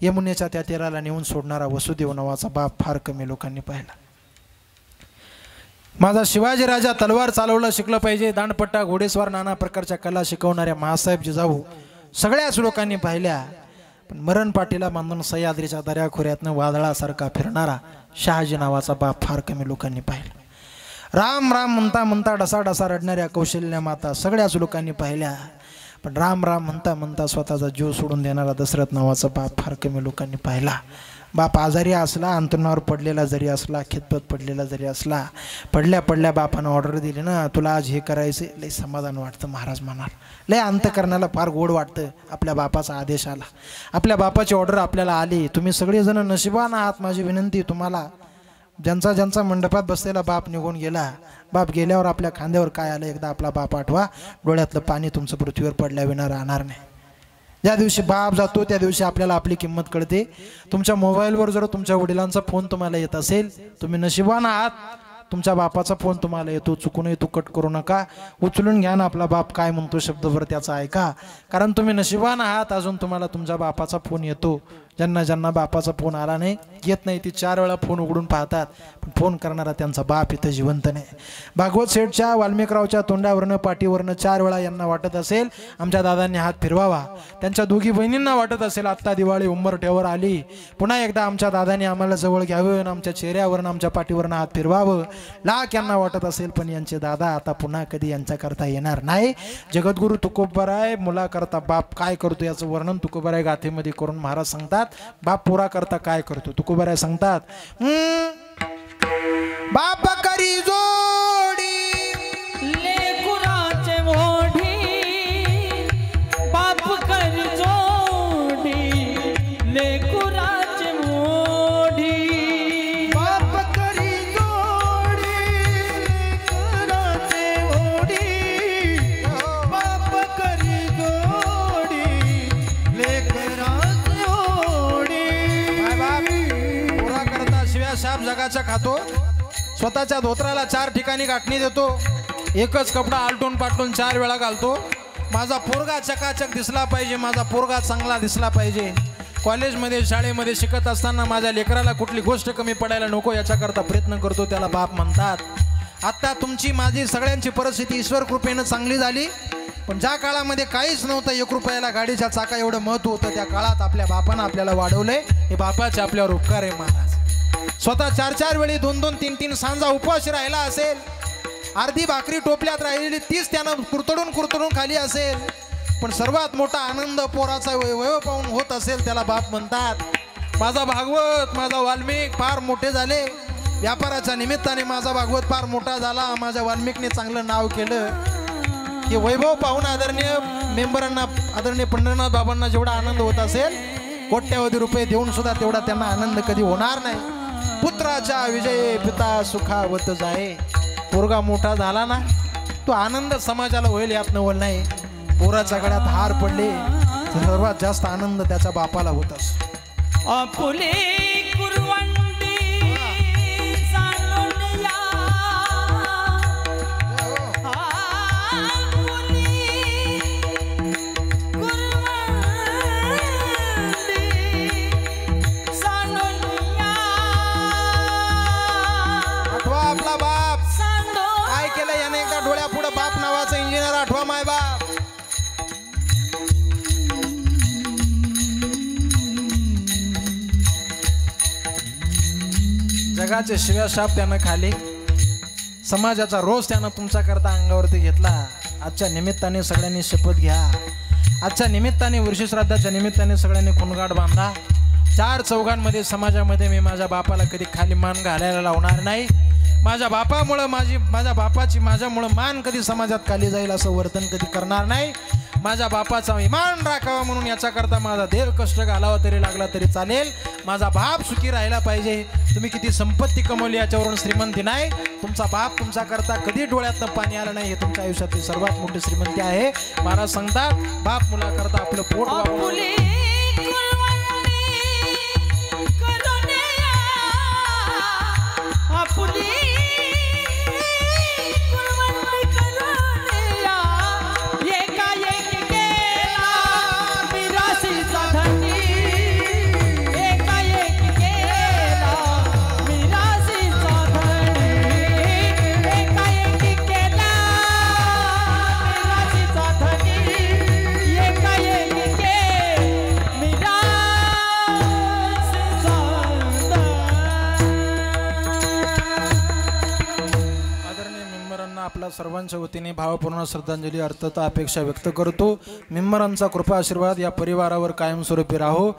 यमुनेच्या त्या तीराला नेऊन सोडणारा वसुदेव नावाचा बाप फार कमी लोकांनी पाहिला. माझा शिवाजी राजा तलवार चालवलं शिकलं पाहिजे, दांडपट्टा, घोडेस्वार, नाना प्रकारच्या कला शिकवणाऱ्या मासाहेब जिजाऊ सगळ्याच लोकांनी पाहिल्या, पण मरण पाठीला बांधून सह्याद्रीच्या दऱ्याखोऱ्यातनं वादळासारखा फिरणारा शहाजी नावाचा बाप फार कमी लोकांनी पाहिला. राम राम म्हणता म्हणता डसाडसा रडणाऱ्या कौशल्य माता सगळ्याच लोकांनी पाहिल्या, पण राम राम म्हणता म्हणता स्वतःचा जीव सोडून देणारा दशरथ नावाचा बाप फार कमी लोकांनी पाहिला. बाप आजारी असला, अंतरुणावर पडलेला जरी असला, खितपत पडलेला जरी असला, पडल्या पडल्या बापानं ऑर्डर दिली ना, तुला आज हे करायचं, लय समाधान वाटतं. महाराज म्हणाल, लय अंतकरणाला फार गोड वाटतं. आपल्या बापाचा आदेश आला, आपल्या बापाची ऑर्डर आपल्याला आली. तुम्ही सगळेजण नशिबान आहात. माझी विनंती तुम्हाला, ज्यांचा ज्यांचा मंडपात बसलेला बाप निघून गेला, बाप गेल्यावर आपल्या खांद्यावर काय आलं एकदा आपला बाप आठवा. डोळ्यातलं पाणी तुमचं पृथ्वीवर पडल्याविना राहणार नाही. ज्या दिवशी बाप जातो त्या दिवशी आपल्याला आपली किंमत कळते. तुमच्या मोबाईलवर जर तुमच्या वडिलांचा फोन तुम्हाला येत असेल, तुम्ही नशिबान आहात. तुमच्या बापाचा फोन तुम्हाला येतो, चुकूनही तू कट करू नका, उचलून घ्या ना, आपला बाप काय म्हणतो शब्दभर त्याचा ऐका, कारण तुम्ही नशिबान आहात. अजून तुम्हाला तुमच्या बापाचा फोन येतो. ज्यांना ज्यांना बापाचा फोन आला नाही, येत नाही, ती 4 वेळा फोन उघडून पाहतात, पण फोन करणारा त्यांचा बाप इथं जिवंत नाही. भागवत शेठच्या, वाल्मिकरावच्या तोंडावरनं पाठीवरनं 4 वेळा यांना वाटत असेल आमच्या दादांनी हात फिरवावा. त्यांच्या दोघी बहिणींना वाटत असेल आत्ता दिवाळी उंबरठ्यावर आली, पुन्हा एकदा आमच्या दादांनी आम्हाला जवळ घ्यावं आणि आमच्या चेहऱ्यावरनं आमच्या पाठीवरनं हात फिरवावं. लाख यांना वाटत असेल, पण यांचे दादा आता पुन्हा कधी यांच्याकरता येणार नाही. जगद्गुरु तुकोबराय मुलाकरता बाप काय करतो याचं वर्णन तुकोबराय गाथेमध्ये करून महाराज सांगतात. बाप पुरा करता काय करतो तुकोबराय सांगतात. बाप करी जोडी लेकुराचे मोढी, बाप करी जोडी लेकुराचे मोढी, बाप करी जोडी लेकराचे ओढी, बाप करी जोडी लेकराचे ओढी. पुरा करता शिव्या शाप जगाच्या खातो, स्वतःच्या धोत्राला 4 ठिकाणी गाठणी देतो, एकच कपडा आलटून पाटून 4 वेळा घालतो. माझा पोरगा चकाचक दिसला पाहिजे, माझा पोरगा चांगला दिसला पाहिजे. कॉलेजमध्ये शाळेमध्ये शिकत असताना माझ्या लेकराला कुठली गोष्ट कमी पडायला नको याच्याकरता प्रयत्न करतो, त्याला बाप म्हणतात. आता तुमची माझी सगळ्यांची परिस्थिती ईश्वर कृपेनं चांगली झाली, पण ज्या काळामध्ये काहीच नव्हतं, 1 रुपयाला गाडीच्या चाका एवढं महत्त्व होतं, त्या काळात आपल्या बापानं आपल्याला वाढवलंय. हे बापाचे आपल्यावर उपकार आहे महाराज. स्वतः 4-4 वेळी 2-2, 3-3 सांजा उपवास राहिला असेल, अर्धी भाकरी टोपल्यात राहिलेली 30 त्यानं कुरतडून खाली असेल, पण सर्वात मोठा आनंद पोराचा वैभव पाहून होत असेल, त्याला बाप म्हणतात. माझा भागवत, माझा वाल्मिक फार मोठे झाले, व्यापाराच्या निमित्ताने माझा भागवत फार मोठा झाला, माझ्या वाल्मिकने चांगलं नाव केलं. हे वैभव पाहून आदरणीय मेंबरांना, आदरणीय पंढरनाथ बाबांना जेवढा आनंद होत असेल, कोट्यावधी रुपये देऊन सुद्धा तेवढा त्यांना आनंद कधी होणार नाही. पुत्राच्या विजये पिता सुखावत जाये. पोरगा मोठा झाला ना, तो आनंद समाजाला होईल यात नवल नाही. पोराच्या गळ्यात हार पडले तर सर्वात जास्त आनंद त्याच्या बापाला होत असतो. आपुले कुरवंडी सांडून या. आपुले कुरवंडी सांडून या. आठवा आपला बाप सांडून काय केलं याने, एकदा डोळ्यापुढं बाप नावाचा इंजिनियर आठवा. माय बाप जगाचे शिव्याशाप त्यानं खाले, समाजाचा रोष त्यानं तुमच्या करता अंगावरती घेतला. आजच्या निमित्ताने सगळ्यांनी शपथ घ्या. आजच्या निमित्ताने वर्षश्राद्धाच्या निमित्ताने सगळ्यांनी खुणगाट बांधा. चार चौघांमध्ये समाजामध्ये मी माझ्या बापाला कधी खाली मान घालायला लावणार नाही. माझ्या बापामुळं माझ्या बापाची माझ्यामुळं मान कधी समाजात खाली जाईल असं वर्तन कधी करणार नाही. माझ्या बापाचा इमान राखावा म्हणून याच्याकरता माझा देह कष्ट घालावा तरी लागला तरी चालेल. माझा बाप सुखी राहायला पाहिजे. तुम्ही किती संपत्ती कमवली याच्यावरून श्रीमंती नाही. तुमचा बाप तुमच्याकरता कधी डोळ्यातनं पाणी आलं नाही, हे तुमच्या आयुष्यातली सर्वात मोठी श्रीमंती आहे. महाराज सांगतात, बाप मुलाकरता आपलं पोट वापरून आपुले कुरवंडी करून या. आपुले कुरवंडी करून या. एकाएक गेला मिराशीचा धनी. एकाएक गेला मिराशीचा धनी. एकाएक गेला मिराशीचा धनी. एकाएक मिराशीचा आदरणीय मेंबरांना आपल्या सर्वांच्या वतीने भावपूर्ण श्रद्धांजली अर्थता अपेक्षा व्यक्त करतो. मेंबरांचा कृपा आशीर्वाद या परिवारावर कायमस्वरूपी राहो.